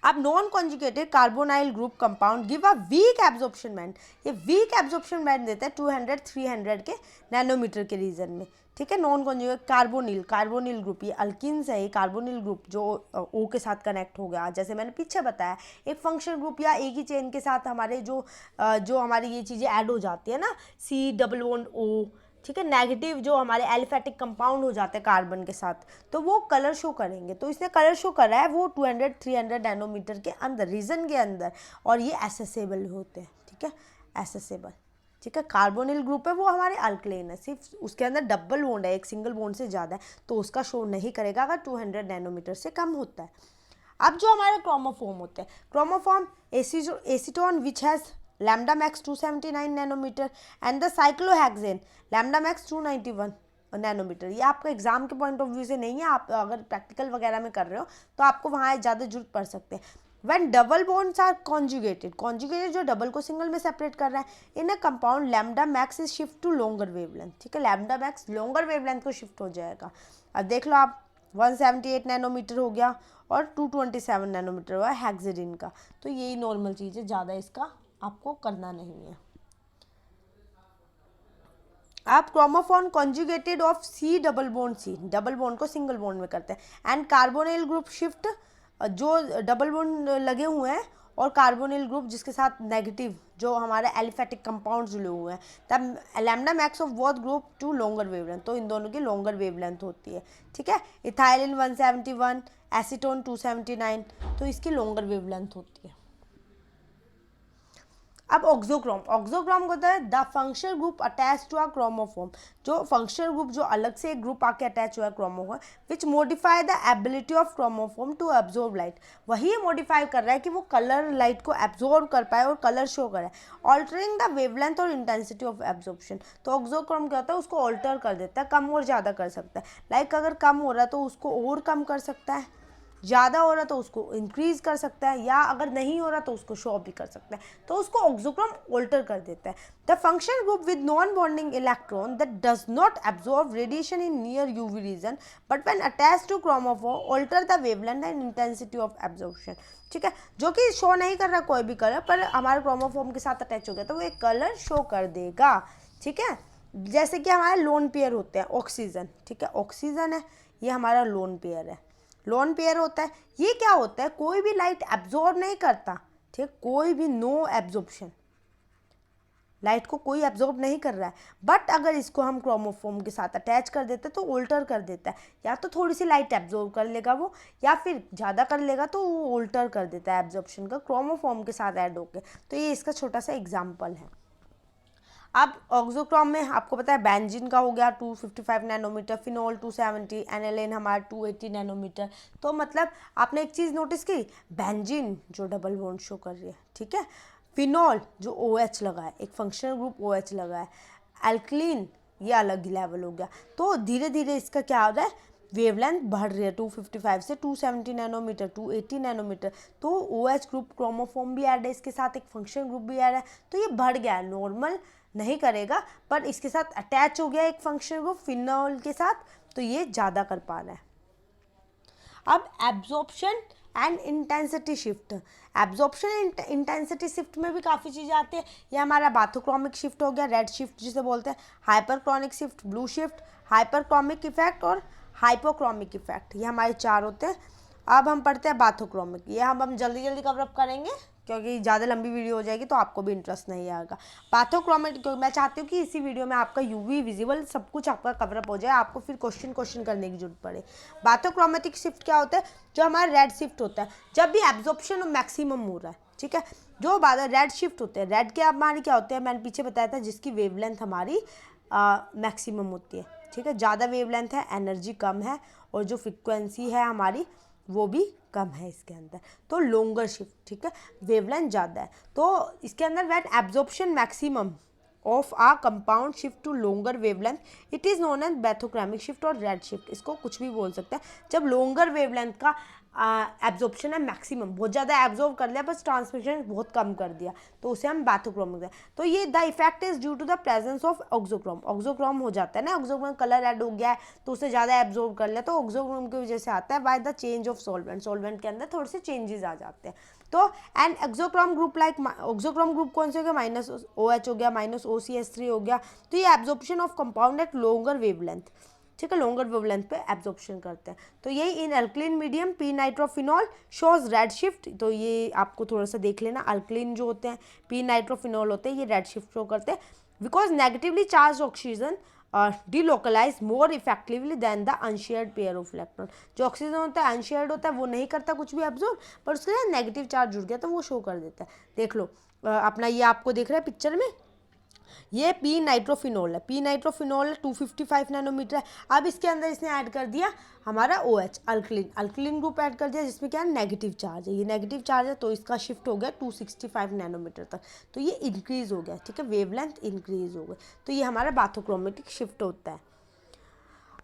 अब non conjugated carbonyl group compound give a weak absorption band, ये वीक एब्जॉर्प्शन बैंड देता है 200-300 के नैनोमीटर के रीजन में, ठीक है। नॉन कॉन्जुगेट कार्बोनिल ग्रुप, ये अल्किन्स है, ये कार्बोनिल ग्रुप जो ओ के साथ कनेक्ट हो गया, जैसे मैंने पीछे बताया एक फंक्शन ग्रुप या एक ही चेन के साथ हमारे जो हमारी ये चीज़ें ऐड हो जाती है ना, सी डबल बॉन्ड ओ, ठीक है, नेगेटिव जो हमारे एलिफेटिक कंपाउंड हो जाते हैं कार्बन के साथ, तो वो कलर शो करेंगे। तो इसने कलर शो करा है वो 200-300 नैनोमीटर के अंदर, रीजन के अंदर, और ये एसेसेबल होते हैं, ठीक है, एसेसेबल, ठीक है। कार्बोनिल ग्रुप है वो हमारे अल्कलेन है, सिर्फ उसके अंदर डबल बॉन्ड है, एक सिंगल बॉन्ड से ज़्यादा है, तो उसका शो नहीं करेगा अगर 200 नैनोमीटर से कम होता है। अब जो हमारे क्रोमोफोम होते हैं, chromophore acetone which has lambda max 279 nanometre and the cyclohexane lambda max 291 nanometre. ये आपका एग्जाम के पॉइंट ऑफ व्यू से नहीं है, आप अगर प्रैक्टिकल वगैरह में कर रहे हो तो आपको वहाँ ज़्यादा जरूरत पड़ सकते हैं। When double bonds are conjugated जो डबल को सिंगल में सेपरेट कर रहा है in a compound lambda max is shift to longer wavelength, ठीक है, लैम्डा मैक्स लॉन्गर वेवलेंथ को शिफ्ट हो जाएगा। अब देख लो आप 178 नैनोमीटर हो गया और 227 नैनोमीटर हुआ हेक्सेडिन का, तो यही नॉर्मल चीज़ है, ज़्यादा इसका आपको करना नहीं है। आप chromophore conjugated of C double bond को सिंगल बॉन्ड में करते हैं एंड कार्बोनिल ग्रुप शिफ्ट, जो डबल बॉन्ड लगे हुए हैं और कार्बोनिल ग्रुप जिसके साथ नेगेटिव जो हमारे एलिफेटिक कंपाउंड जुड़े हुए हैं, तब lambda max of both group to longer wavelength, तो इन दोनों की लॉन्गर वेवलेंथ होती है, ठीक है। इथाइलिन 171, एसीटोन 279, तो इसकी लॉन्गर वेवलेंथ होती है। अब ऑक्सोक्रोम को होता है the functional group attach to a chromophore, जो फंक्शनल ग्रुप जो अलग से एक ग्रुप आके अटैच हुआ है chromophore, which modify the ability of chromophore to absorb light, वही मॉडिफाई कर रहा है कि वो कलर लाइट को एब्जॉर्ब कर पाए और कलर शो करे, ऑल्टरिंग द वेवलेंथ और इंटेंसिटी ऑफ एब्जॉर्प्शन। तो ऑक्सोक्रोम क्या होता है, उसको ऑल्टर कर देता है, कम और ज़्यादा कर सकता है, लाइक अगर कम हो रहा है तो उसको और कम कर सकता है, ज़्यादा हो रहा तो उसको इंक्रीज कर सकता है, या अगर नहीं हो रहा तो उसको शो भी कर सकता है, तो उसको ऑक्सोक्रोम ऑल्टर कर देता है। The function group with non bonding electron that does not absorb radiation in near UV region but when attached to chromophore alter the wavelength and intensity of absorption, ठीक है, जो कि शो नहीं कर रहा कोई भी कलर, पर हमारे क्रोमोफोम के साथ अटैच हो गया तो वो एक कलर शो कर देगा, ठीक है। जैसे कि हमारे लोन पेयर होते हैं, ऑक्सीजन, ठीक है, ऑक्सीजन है, ये हमारा लोन पेयर है, लोन पेयर होता है, ये क्या होता है, कोई भी लाइट एब्जॉर्ब नहीं करता, ठीक, कोई भी नो एब्जॉर्प्शन, लाइट को कोई एब्जॉर्ब नहीं कर रहा है, बट अगर इसको हम क्रोमोफोम के साथ अटैच कर देते हैं तो ऑल्टर कर देता है, या तो थोड़ी सी लाइट एब्जॉर्ब कर लेगा वो, या फिर ज़्यादा कर लेगा तो वो ऑल्टर कर देता है एब्जॉर्प्शन का क्रोमोफोम के साथ ऐड होकर। तो ये इसका छोटा सा एग्जाम्पल है। अब ऑक्सोक्रोम में आपको पता है बेंजीन का हो गया 255 नैनोमीटर, फिनोल 270, एनिलीन हमारा 280 नैनोमीटर। तो मतलब आपने एक चीज़ नोटिस की, बेंजीन जो डबल बॉन्ड शो कर रही है, ठीक है, फिनोल जो OH लगा है, एक फंक्शनल ग्रुप OH लगा है, एल्कलीन ये अलग लेवल हो गया। तो धीरे धीरे इसका क्या हो रहा है, वेवलेंथ बढ़ रही है 255 से 270 नैनोमीटर, 280 नैनोमीटर, तो OH ग्रुप क्रोमोफोम भी ऐड है, इसके साथ एक फंक्शन ग्रुप भी ऐड है, तो ये बढ़ गया है, नॉर्मल नहीं करेगा पर इसके साथ अटैच हो गया एक फंक्शन ग्रुप फिनोल के साथ, तो ये ज़्यादा कर पा रहा है। अब absorption and intensity shift, absorption intensity shift में भी काफ़ी चीज़ें आती है। ये हमारा बाथोक्रोमिक शिफ्ट हो गया, रेड शिफ्ट जिसे बोलते हैं, hyperchromic shift, blue shift, hyperchromic effect और हाइपोक्रोमिक इफेक्ट, ये हमारे 4 होते हैं। अब हम पढ़ते हैं बाथोक्रोमिक, ये हम जल्दी जल्दी कवर अप करेंगे क्योंकि ज़्यादा लंबी वीडियो हो जाएगी तो आपको भी इंटरेस्ट नहीं आएगा। बाथोक्रोमिक, क्योंकि मैं चाहती हूँ कि इसी वीडियो में आपका यूवी विजिबल सब कुछ आपका कवर अप हो जाए, आपको फिर क्वेश्चन करने की जरूरत पड़े। बाथोक्रोमेटिक शिफ्ट क्या होता है, जो हमारा रेड शिफ्ट होता है, जब भी एब्जॉर्प्शन मैक्सिमम हो रहा है, ठीक है, जो रेड शिफ्ट होते हैं, रेड के हमारी क्या होते हैं, मैंने पीछे बताया था, जिसकी वेवलेंथ हमारी मैक्सिमम होती है, ठीक है, ज़्यादा वेवलेंथ है, एनर्जी कम है, और जो फ्रिक्वेंसी है हमारी वो भी कम है इसके अंदर, तो लॉन्गर शिफ्ट, ठीक है, वेवलेंथ ज़्यादा है, तो इसके अंदर when absorption maximum of a compound shift to longer wavelength, it is known as bathochromic shift और रेड शिफ्ट, इसको कुछ भी बोल सकते हैं। जब लॉन्गर वेवलेंथ का एब्जॉर्प्शन है मैक्सिमम, बहुत ज़्यादा एब्जॉर्ब कर लिया बस ट्रांसमिशन बहुत कम कर दिया, तो उसे हम बाथोक्रोमिक कहते हैं। तो ये the effect is due to the presence of auxochrome, auxochrome हो जाता है ना, ऑक्सोक्रोम कलर ऐड हो गया है तो उसे ज़्यादा एब्जॉर्ब कर लिया, तो ऑक्सोक्रोम की वजह से आता है by the change of solvent, solvent के अंदर थोड़े से चेंजेस आ जाते हैं। तो and auxochrome group like auxochrome group कौन से हो गया, माइनस OH हो गया, माइनस OCH3 हो गया, तो ये absorption of compound at longer wavelength, ठीक है, लॉन्गर वेवलेंथ पे एब्जॉर्प्शन करते हैं। तो यही in alkaline medium p nitrophenol shows red shift, तो ये आपको थोड़ा सा देख लेना, अल्कलीन जो होते हैं पी नाइट्रोफिनॉल होते हैं ये रेड शिफ्ट शो करते हैं because negatively charge oxygen delocalise more effectively than the unshared pair of electron. जो ऑक्सीजन होता है अनशेयर्ड होता है वो नहीं करता कुछ भी एब्जॉर्ब, पर उसके साथ नेगेटिव चार्ज जुड़ गया तो वो शो कर देता है। देख लो अपना ये आपको दिख रहा है पिक्चर में, ये पी नाइट्रोफिनॉल है, पी नाइट्रोफिनॉल 255 नैनोमीटर है। अब इसके अंदर इसने ऐड कर दिया हमारा OH alkaline, alkaline group add कर दिया जिसमें क्या है नेगेटिव चार्ज है, ये नेगेटिव चार्ज है तो इसका शिफ्ट हो गया 265 नैनोमीटर तक, तो ये इंक्रीज हो गया, ठीक है, वेवलेंथ इंक्रीज हो गई, तो ये हमारा बाथोक्रोमेटिक शिफ्ट होता है।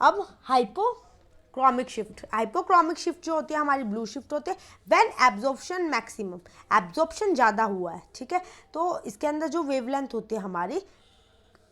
अब हाइपोक्रोमिक शिफ्ट, हाइपोक्रोमिक शिफ्ट जो होती है हमारी ब्लू शिफ्ट होती है व्हेन एब्जॉर्प्शन मैक्सिमम, एब्जॉर्प्शन ज़्यादा हुआ है, ठीक है, तो इसके अंदर जो वेवलेंथ होती है हमारी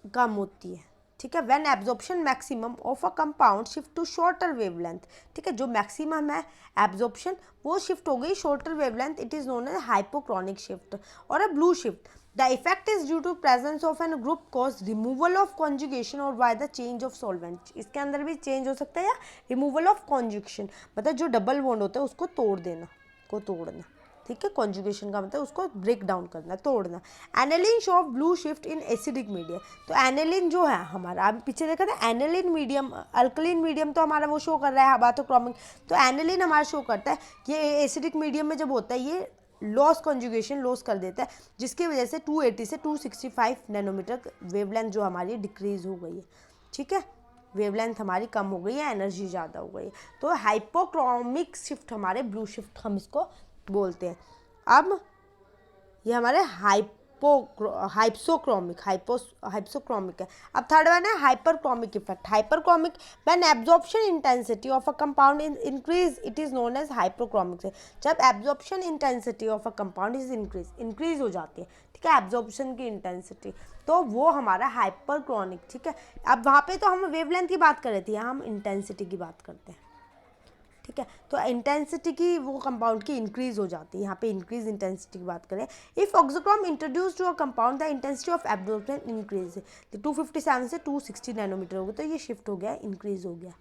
कम होती है, ठीक है, when absorption maximum of a compound shift to shorter wavelength, ठीक है, जो मैक्सिमम है एब्जॉर्प्शन वो शिफ्ट हो गई shorter wavelength, it is known as hypochromic shift और a blue shift. The effect is due to presence of an group cause removal of conjugation और by the change of solvent, इसके अंदर भी change हो सकता है या रिमूवल ऑफ कॉन्जुगेशन मतलब जो डबल बॉन्ड होता है उसको तोड़ देना, को तोड़ना, ठीक है, कॉन्जुगेशन का मतलब उसको ब्रेक डाउन करना, तोड़ना। Aniline show off blue shift in acidic medium, तो एनालिन जो है हमारा अब पीछे देखा था एनालिन मीडियम, अल्कलीन मीडियम तो हमारा वो शो कर रहा है बाथोक्रोमिक, तो एनालिन हमारा शो करता है कि एसिडिक मीडियम में जब होता है ये लॉस कॉन्जुगेशन लॉस कर देता है जिसकी वजह से 280 से 265 नैनोमीटर वेवलेंथ जो हमारी डिक्रीज हो गई है, ठीक है, वेवलेंथ हमारी कम हो गई है, एनर्जी ज़्यादा हो गई है, तो हाइपोक्रोमिक शिफ्ट हमारे ब्लू शिफ्ट हम इसको बोलते हैं। अब ये हमारे हाइप्सोक्रोमिक है। अब थर्ड वन है hyperchromic effect, hyperchromic when absorption intensity of a compound increase it is known as hyperchromic, जब absorption intensity of a compound is increase हो जाती है, ठीक है, एब्जॉर्प्शन की इंटेंसिटी, तो वो हमारा हाइपरक्रोनिक, ठीक है। अब वहाँ पे तो हम वेवलेंथ की बात कर रहे थे, यहाँ हम इंटेंसिटी की बात करते हैं, ठीक है, तो इंटेंसिटी की वो कंपाउंड की इंक्रीज हो जाती है, यहाँ पे इंक्रीज इंटेंसिटी की बात करें, if auxochrome introduce to a compound the intensity of absorption increase, तो 257 से 260 नैनोमीटर हो गया, तो ये शिफ्ट हो गया, इंक्रीज हो गया।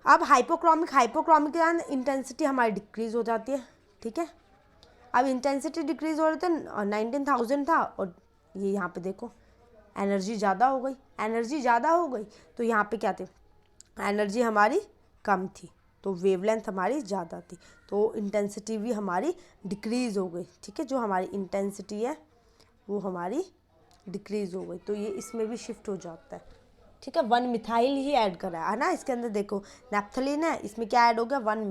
अब हाइपोक्रोमिक इंटेंसिटी हमारी डिक्रीज हो जाती है, ठीक है, अब इंटेंसिटी डिक्रीज हो रही तो 19,000 था और ये यहाँ पे देखो एनर्जी ज़्यादा हो गई, एनर्जी ज़्यादा हो गई तो यहाँ पे क्या थे, एनर्जी हमारी कम थी तो वेवलेंथ हमारी ज़्यादा थी, तो इंटेंसिटी भी हमारी डिक्रीज़ हो गई, ठीक है, जो हमारी इंटेंसिटी है वो हमारी डिक्रीज़ हो गई, तो ये इसमें भी शिफ्ट हो जाता है, ठीक है, 1 मिथाइल ही ऐड करा है ना, इसके अंदर देखो नैप्थलीन है, इसमें क्या ऐड हो गया 1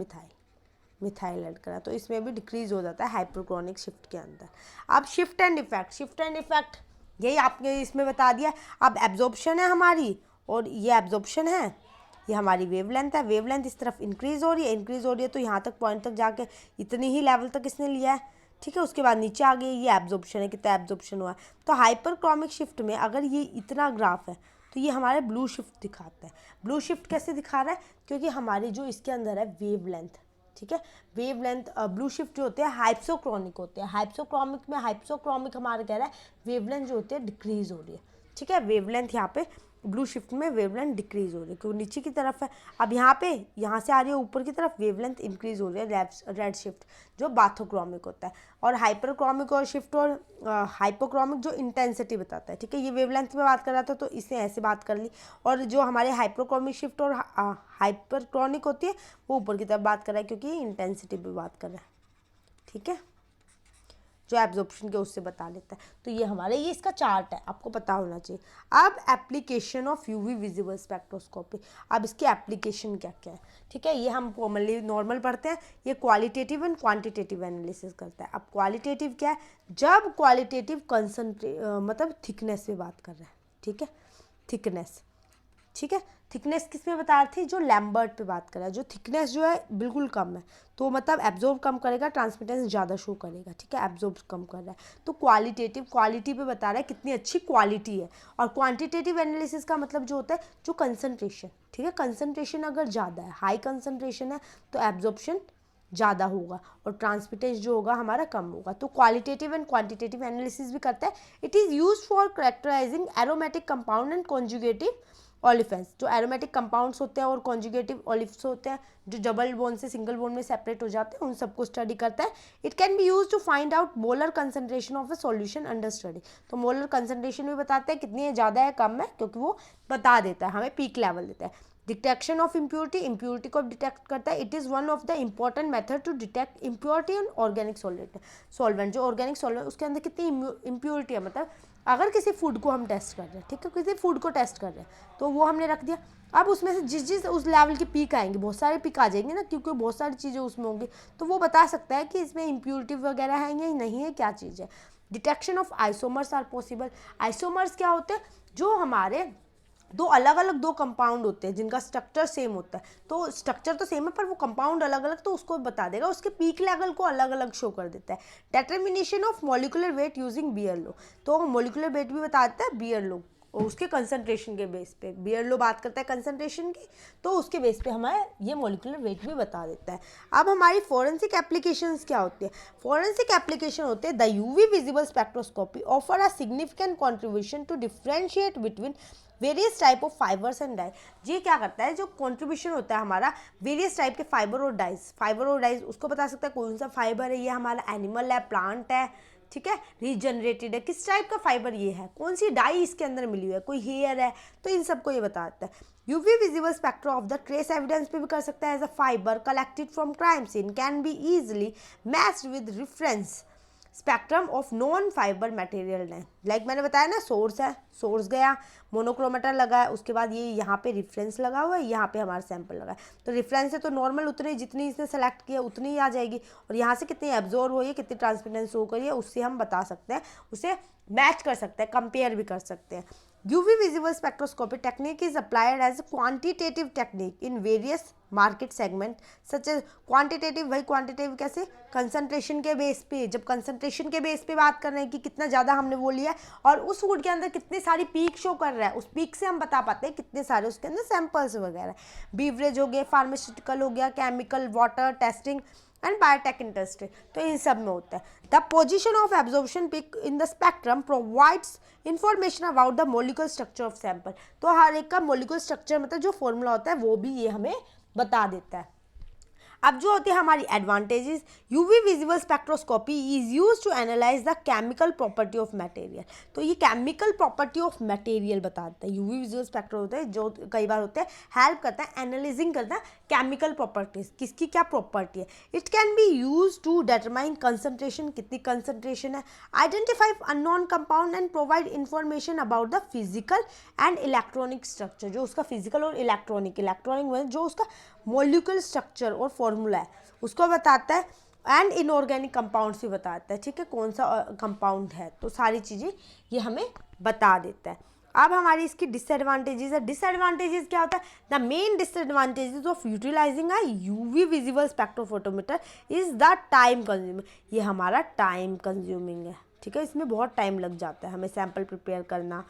मिथाइल ऐड करा, तो इसमें भी डिक्रीज़ हो जाता है हाइपरक्रोनिक शिफ्ट के अंदर। अब शिफ्ट एंड इफेक्ट यही आपने इसमें बता दिया। अब एब्जॉर्प्शन है हमारी और ये एब्जॉर्प्शन है, ये हमारी वेवलेंथ है, वेवलेंथ इस तरफ इंक्रीज हो रही है तो यहाँ तक पॉइंट तक जाके इतनी ही लेवल तक इसने लिया है, ठीक है, उसके बाद नीचे आ गई, ये एब्जॉर्प्शन है, कितना एब्जॉर्प्शन हुआ है, तो हाइपरक्रोमिक शिफ्ट में अगर ये इतना ग्राफ है तो ये हमारे ब्लू शिफ्ट दिखाता है। ब्लू शिफ्ट कैसे दिखा रहा है, क्योंकि हमारी जो इसके अंदर है वेवलेंथ, ठीक है, वेवलेंथ ब्लू शिफ्ट जो होते हैं हाइप्सोक्रोनिक होते हैं, हाइप्सोक्रोमिक हमारा कह रहा है वेवलेंथ जो होती है डिक्रीज हो रही है, ठीक है, वेवलेंथ यहाँ पे ब्लू शिफ्ट में वेवलेंथ डिक्रीज हो रही है क्योंकि नीचे की तरफ है। अब यहाँ पे यहाँ से आ रही है ऊपर की तरफ वेवलेंथ इंक्रीज हो रही है, रेड शिफ्ट जो बाथोक्रोमिक होता है, और हाइपरक्रोमिक और शिफ्ट और हाइपोक्रोमिक जो इंटेंसिटी बताता है, ठीक है, ये वेवलेंथ में बात कर रहा था तो इसने ऐसे बात कर ली, और जो हमारे हाइपरक्रोमिक शिफ्ट और हाइपरक्रोनिक होती है वो ऊपर की तरफ बात कर रहा है क्योंकि इंटेंसिटी पे बात कर रहा है, ठीक है, जो एब्जॉर्प्शन के उससे बता लेता है। तो ये हमारे ये इसका चार्ट है, आपको पता होना चाहिए। अब application of UV visible spectroscopy, अब इसकी एप्लीकेशन क्या क्या है, ठीक है, ये हम कॉमनली नॉर्मल पढ़ते हैं, ये क्वालिटेटिव एंड क्वांटिटेटिव एनालिसिस करता है। अब क्वालिटेटिव क्या है, जब क्वालिटेटिव मतलब थिकनेस पे बात कर रहे हैं, ठीक है, थिकनेस, ठीक है। थिकनेस किस में बता रही थी, जो लैम्बर्ट पे बात कर रहा है, जो थिकनेस जो है बिल्कुल कम है, तो मतलब एब्जॉर्ब कम करेगा, ट्रांसमिटेंस ज़्यादा शो करेगा, ठीक है, एब्जॉर्ब कम कर रहा है। तो क्वालिटेटिव, क्वालिटी पे बता रहा है कितनी अच्छी क्वालिटी है। और क्वांटिटेटिव एनालिसिस का मतलब जो होता है जो कंसंट्रेशन, ठीक है, कंसंट्रेशन अगर ज़्यादा है, हाई कंसंट्रेशन है, तो एब्जॉर्प्शन ज़्यादा होगा और ट्रांसमिटेंस जो होगा हमारा कम होगा। तो क्वालिटेटिव एंड क्वांटिटेटिव एनालिसिस भी करता है। It is use for characterising aromatic compound and conjugative olefins, जो एरोमेटिक कंपाउंड्स होते हैं और कॉन्जुगेटिव ओलिफ्स होते हैं जो डबल बोन से सिंगल बोन में सेपरेट हो जाते हैं, उन सबको स्टडी करता है। It can be use to find out molar concentration of a solution under study. तो मोलर कंसंट्रेशन भी बताते हैं कितनी है, ज़्यादा है कम है, क्योंकि वो बता देता है, हमें पीक लेवल देता है। डिटेक्शन ऑफ इम्प्योरिटी, इम्प्योरिटी को डिटेक्ट करता है। It is one of the important method to detect impurity and organic solvent. जो ऑर्गेनिक सॉल्वेंट उसके अंदर कितनी इम्प्योरिटी है, मतलब अगर किसी फूड को हम टेस्ट कर रहे हैं, ठीक है, किसी फूड को टेस्ट कर रहे हैं, तो वो हमने रख दिया। अब उसमें से जिस जिस उस लेवल की पीक आएंगे, बहुत सारे पीक आ जाएंगे ना, क्योंकि बहुत सारी चीज़ें उसमें होंगी, तो वो बता सकता है कि इसमें इम्प्योरिटी वगैरह है या नहीं है, क्या चीज़ है। Detection of isomers are possible. Isomers क्या होते हैं, जो हमारे दो अलग अलग दो कंपाउंड होते हैं जिनका स्ट्रक्चर सेम होता है, तो स्ट्रक्चर तो सेम है पर वो कंपाउंड अलग अलग, तो उसको बता देगा, उसके पीक लेवल को अलग अलग शो कर देता है। Determination of molecular weight using Beer law, तो मॉलिक्यूलर वेट भी बता देता है बियरलो, और उसके कंसंट्रेशन के बेस पे। बियरलो बात करता है कंसंट्रेशन की, तो उसके बेस पे हमें ये मॉलिक्यूलर वेट भी बता देता है। अब हमारी फॉरेंसिक एप्लीकेशंस क्या होती है। फॉरेंसिक एप्लीकेशन होते हैं the UV visible spectroscopy offer a significant contribution to differentiate between various type of fibres and dye. ये क्या करता है, जो कॉन्ट्रीब्यूशन होता है हमारा वेरियस टाइप के फाइबर और डाइज, उसको बता सकता है कौन सा फाइबर है, ये हमारा एनिमल है, प्लांट है, ठीक है, रीजनरेटेड है, किस टाइप का फाइबर ये है, कौन सी डाई इसके अंदर मिली हुई है, कोई हेयर है, तो इन सबको ये बताता है। UV visible spectra of the trace evidence पे भी कर सकता है। As a fibre collected from crime scene can be easily matched with reference spectrum of non fibre material है। लाइक मैंने बताया ना, सोर्स है, सोर्स गया, मोनोक्रोमेटर लगा है, उसके बाद ये यहाँ पे रेफरेंस लगा हुआ है, यहाँ पे हमारा सैंपल लगा है, तो रेफरेंस है तो नॉर्मल उतनी जितनी इसने सेलेक्ट किया उतनी ही आ जाएगी, और यहाँ से कितनी एब्जॉर्ब हुई है, कितनी ट्रांसमिटेंस शो करी है, उससे हम बता सकते हैं, उसे मैच कर सकते हैं, कंपेयर भी कर सकते हैं। UV visible spectroscopy technique is applied as a quantitative technique in various market segment such as quantitative, वही quantitative कैसे, कंसंट्रेशन के बेस पे, जब कंसंट्रेशन के बेस पे बात कर रहे हैं कि कितना ज़्यादा हमने वो लिया और उस फूड के अंदर कितनी सारी पीक शो कर रहा है, उस पीक से हम बता पाते हैं कितने सारे उसके अंदर सैंपल्स वगैरह। बीवरेज हो गया, फार्मास्यूटिकल हो गया, chemical, water testing and biotech industry, तो इन सब में होता है। The position of absorption peak in the spectrum provides information about the molecular structure of sample. तो हर एक का मोलिकुलर स्ट्रक्चर मतलब जो फॉर्मूला होता है वो भी ये हमें बता देता है। अब जो होती है हमारी advantages, UV visible spectroscopy is use to analyse the chemical property of material. तो ये केमिकल प्रॉपर्टी ऑफ मटेरियल बताता है। यूवी विजिबल स्पेक्ट्रो होता है जो कई बार होते हैं, हेल्प करता है, एनालिजिंग करता है केमिकल प्रॉपर्टीज, किसकी क्या प्रॉपर्टी है। It can be use to determine concentration, कितनी कंसंट्रेशन है, identify unknown compound and provide information about the physical and electronic structure, जो उसका फिजिकल और इलेक्ट्रॉनिक जो उसका मॉलिक्यूलर स्ट्रक्चर और फॉर्मूला है उसको बताता है, एंड इनऑर्गेनिक कंपाउंड्स भी बताता है, ठीक है, कौन सा कंपाउंड है, तो सारी चीज़ें ये हमें बता देता है। अब हमारी इसकी डिसएडवांटेजेस है। डिसएडवांटेजेस क्या होता है, the main disadvantages of utilising a UV visible spectrophotometer is the time consuming. ये हमारा टाइम कंज्यूमिंग है, ठीक है, इसमें बहुत टाइम लग जाता है हमें सैंपल प्रिपेयर करना।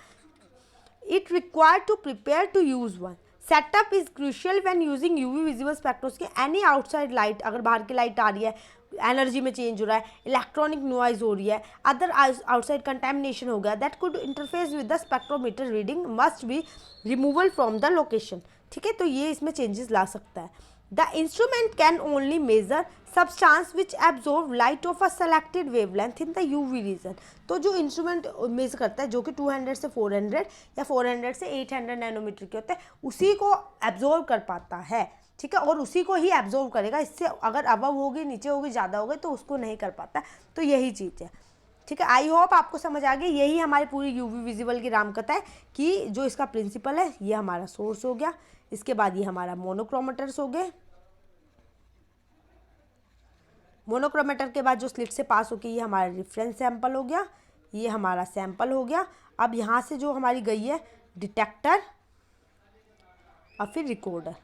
It required to prepare to use one. Setup is crucial when using UV visible spectroscopy. Any outside light, अगर बाहर की लाइट आ रही है, एनर्जी में चेंज हो रहा है, इलेक्ट्रॉनिक नॉइज हो रही है, अदर आउटसाइड कंटेमिनेशन हो गया, that could interface with the spectrometer reading must be removal from the location, ठीक है, तो ये इसमें चेंजेस ला सकता है। The instrument can only measure substance which absorb light of a selected wavelength in the UV region. तो जो इंस्ट्रूमेंट मेजर करता है, जो कि 200 से 400 या 400 से 800 नैनोमीटर के होते हैं, उसी को एब्जॉर्ब कर पाता है, ठीक है, और उसी को ही एब्जॉर्ब करेगा। इससे अगर अबव होगी, नीचे होगी, ज़्यादा हो गई तो उसको नहीं कर पाता, तो यही चीज़ है, ठीक है। आई होप आपको समझ आ गई। यही हमारी पूरी यूवी विजिबल की रामकथा है कि जो इसका प्रिंसिपल है, ये हमारा सोर्स हो गया, इसके बाद ये हमारा मोनोक्रोमेटर्स हो गए, मोनोक्रोमेटर के बाद जो स्लिट से पास होकर ये हमारा रेफरेंस सैंपल हो गया, ये हमारा सैंपल हो गया। अब यहाँ से जो हमारी गई है डिटेक्टर, और फिर रिकॉर्डर,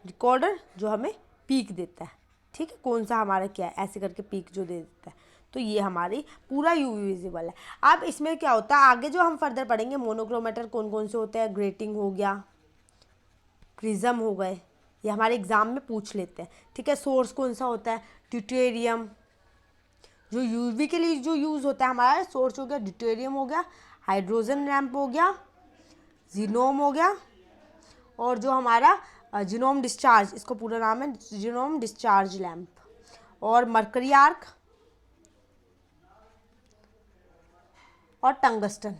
रिकॉर्डर जो हमें पीक देता है, ठीक है, कौन सा हमारा क्या है ऐसे करके पीक जो दे देता है। तो ये हमारी पूरा यूवी विजिबल है। अब इसमें क्या होता है आगे जो हम फर्दर पढ़ेंगे, मोनोक्रोमेटर कौन कौन से होते हैं, ग्रेटिंग हो गया, प्रिज्म हो गए, ये हमारे एग्जाम में पूछ लेते हैं, ठीक है। सोर्स कौन सा होता है, ड्यूटेरियम, जो यूवी के लिए जो यूज़ होता है हमारा सोर्स हो गया ड्यूटेरियम हो गया, हाइड्रोजन रैम्प हो गया, जीनोम हो गया, और जो हमारा जीनोम डिस्चार्ज, इसको पूरा नाम है जीनोम डिस्चार्ज लैम्प, और मरकरी आर्क और टंगस्टन,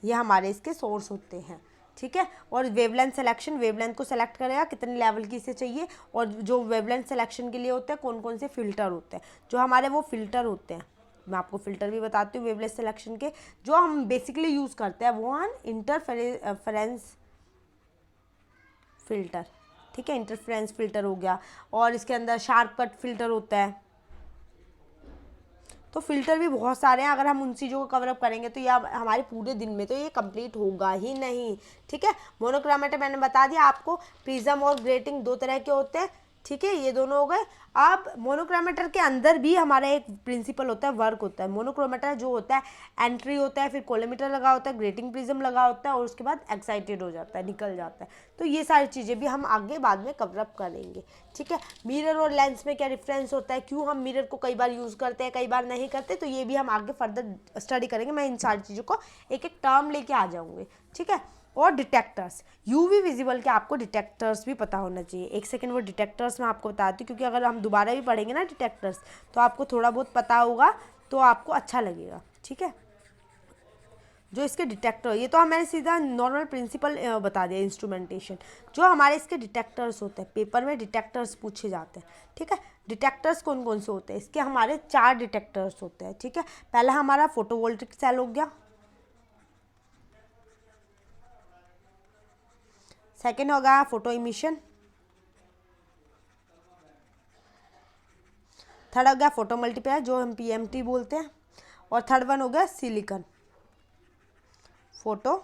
ये हमारे इसके सोर्स होते हैं, ठीक है। और वेवलेंथ सिलेक्शन, वेवलेंथ को सेलेक्ट करेगा कितने लेवल की इसे चाहिए, और जो वेवलेंथ सिलेक्शन के लिए होते हैं कौन कौन से फिल्टर होते हैं, जो हमारे वो फिल्टर होते हैं, मैं आपको फिल्टर भी बताती हूँ वेवलेंथ सिलेक्शन के, जो हम बेसिकली यूज़ करते हैं वो हैं इंटरफेरेंस फिल्टर, ठीक है, इंटरफेरेंस फिल्टर हो गया, और इसके अंदर शार्प कट फिल्टर होता है। तो फिल्टर भी बहुत सारे हैं, अगर हम उन चीज़ों को कवरअप करेंगे तो ये हमारे पूरे दिन में तो ये कंप्लीट होगा ही नहीं, ठीक है। मोनोक्रोमेटर मैंने बता दिया आपको, प्रिज्म और ग्रेटिंग दो तरह के होते हैं, ठीक है, ये दोनों हो गए। अब मोनोक्रोमेटर के अंदर भी हमारा एक प्रिंसिपल होता है, वर्क होता है। मोनोक्रोमेटर जो होता है एंट्री होता है, फिर कोलोमीटर लगा होता है, ग्रेटिंग प्रिज्म लगा होता है, और उसके बाद एक्साइटेड हो जाता है, निकल जाता है। तो ये सारी चीज़ें भी हम आगे बाद में कवरअप करेंगे, ठीक है। मिरर और लेंस में क्या डिफरेंस होता है, क्यों हम मिरर को कई बार यूज़ करते हैं कई बार नहीं करते, तो ये भी हम आगे फर्दर स्टडी करेंगे। मैं इन सारी चीज़ों को एक एक टर्म लेके आ जाऊँगी, ठीक है। और डिटेक्टर्स, यूवी विजिबल के आपको डिटेक्टर्स भी पता होना चाहिए। एक सेकंड वो डिटेक्टर्स मैं आपको बताती हूँ, क्योंकि अगर हम दोबारा भी पढ़ेंगे ना डिटेक्टर्स तो आपको थोड़ा बहुत पता होगा तो आपको अच्छा लगेगा, ठीक है। जो इसके डिटेक्टर, ये तो हमें सीधा नॉर्मल प्रिंसिपल बता दिया इंस्ट्रूमेंटेशन। जो हमारे इसके डिटेक्टर्स होते हैं, पेपर में डिटेक्टर्स पूछे जाते हैं, ठीक है। डिटेक्टर्स कौन कौन से होते हैं, इसके हमारे 4 डिटेक्टर्स होते हैं, ठीक है। पहला हमारा फोटोवोल्टिक सेल हो गया, सेकेंड होगा फोटो इमिशन, थर्ड हो गया फोटो मल्टीप्लायर जो हम पीएमटी बोलते हैं, और थर्ड वन हो गया सिलिकॉन फोटो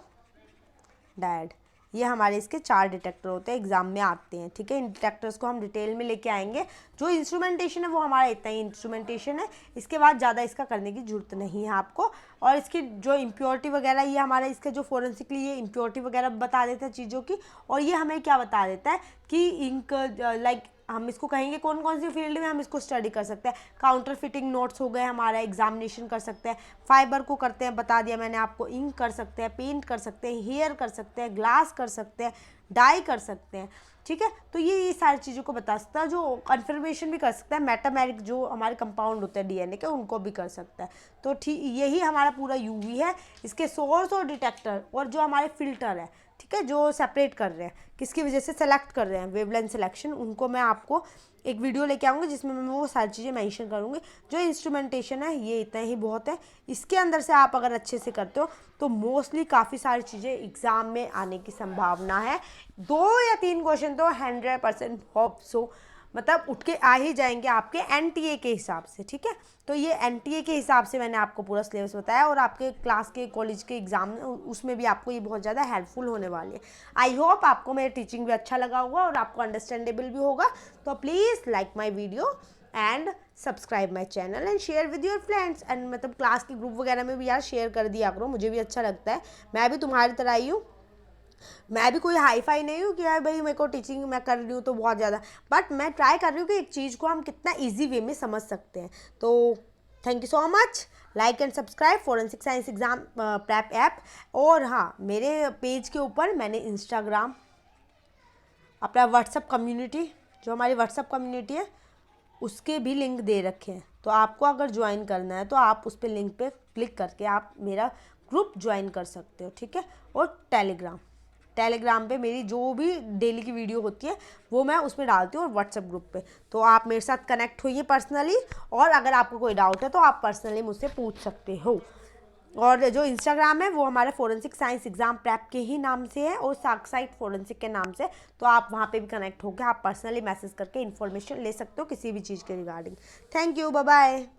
डायोड। ये हमारे इसके 4 डिटेक्टर होते हैं, एग्जाम में आते हैं, ठीक है। इन डिटेक्टर्स को हम डिटेल में लेके आएंगे। जो इंस्ट्रूमेंटेशन है वो हमारा इतना ही इंस्ट्रूमेंटेशन है, इसके बाद ज़्यादा इसका करने की जरूरत नहीं है आपको। और इसकी जो इम्प्योरिटी वगैरह, ये हमारा इसका जो फोरेंसिकली ये इम्प्योरिटी वगैरह बता देता है चीज़ों की। और ये हमें क्या बता देता है कि इंक लाइक हम इसको कहेंगे कौन कौन सी फील्ड में हम इसको स्टडी कर सकते हैं। काउंटर फिटिंग नोट्स हो गए, हमारा एग्जामिनेशन कर सकते हैं, फाइबर को करते हैं, बता दिया मैंने आपको, इंक कर सकते हैं, पेंट कर सकते हैं, हेयर कर सकते हैं, ग्लास कर सकते हैं, डाई कर सकते हैं, ठीक है। तो ये सारी चीज़ों को बता सकता है। जो कन्फर्मेशन भी कर सकता है, मेटामेरिक जो हमारे कंपाउंड होते हैं डीएनए के, उनको भी कर सकता है। तो ठीक यही हमारा पूरा यूवी है। इसके सोर्स और डिटेक्टर और जो हमारे फिल्टर है, ठीक है, जो सेपरेट कर रहे हैं, किसकी वजह से सेलेक्ट कर रहे हैं, वेवलेंथ सिलेक्शन, उनको मैं आपको एक वीडियो लेके आऊँगी जिसमें मैं वो सारी चीज़ें मेंशन करूँगी। जो इंस्ट्रूमेंटेशन है ये इतना ही बहुत है। इसके अंदर से आप अगर अच्छे से करते हो तो मोस्टली काफ़ी सारी चीज़ें एग्ज़ाम में आने की संभावना है। 2 या 3 क्वेश्चन तो 100% होप सो मतलब उठ के आ ही जाएंगे आपके एनटीए के हिसाब से, ठीक है। तो ये एनटीए के हिसाब से मैंने आपको पूरा सिलेबस बताया, और आपके क्लास के कॉलेज के एग्जाम उसमें भी आपको ये बहुत ज़्यादा हेल्पफुल होने वाली है। आई होप आपको मेरा टीचिंग भी अच्छा लगा होगा और आपको अंडरस्टैंडेबल भी होगा। तो please like my video and subscribe my channel and share with your friends. And मतलब क्लास के ग्रुप वगैरह में भी यार शेयर कर दिया करो, मुझे भी अच्छा लगता है। मैं भी तुम्हारी तरह ही हूँ, मैं भी कोई हाई फाई नहीं हूँ कि यार भाई मेरे को टीचिंग मैं कर रही हूँ तो बहुत ज़्यादा, बट मैं ट्राई कर रही हूँ कि एक चीज़ को हम कितना इजी वे में समझ सकते हैं। तो thank you so much, like and subscribe forensic science exam prep app. और हाँ, मेरे पेज के ऊपर मैंने इंस्टाग्राम, अपना व्हाट्सअप कम्युनिटी, जो हमारी व्हाट्सअप कम्युनिटी है उसके भी लिंक दे रखे हैं। तो आपको अगर ज्वाइन करना है तो आप उस पर लिंक पे क्लिक करके आप मेरा ग्रुप ज्वाइन कर सकते हो, ठीक है। और टेलीग्राम पे मेरी जो भी डेली की वीडियो होती है वो मैं उसमें डालती हूँ, और व्हाट्सएप ग्रुप पे। तो आप मेरे साथ कनेक्ट होइए पर्सनली, और अगर आपको कोई डाउट है तो आप पर्सनली मुझसे पूछ सकते हो। और जो इंस्टाग्राम है वो हमारे फोरेंसिक साइंस एग्जाम प्रेप के ही नाम से है, और साइट फोरेंसिक के नाम से। तो आप वहाँ पे भी कनेक्ट होकर आप पर्सनली मैसेज करके इन्फॉर्मेशन ले सकते हो किसी भी चीज़ के रिगार्डिंग। Thank you, bye bye.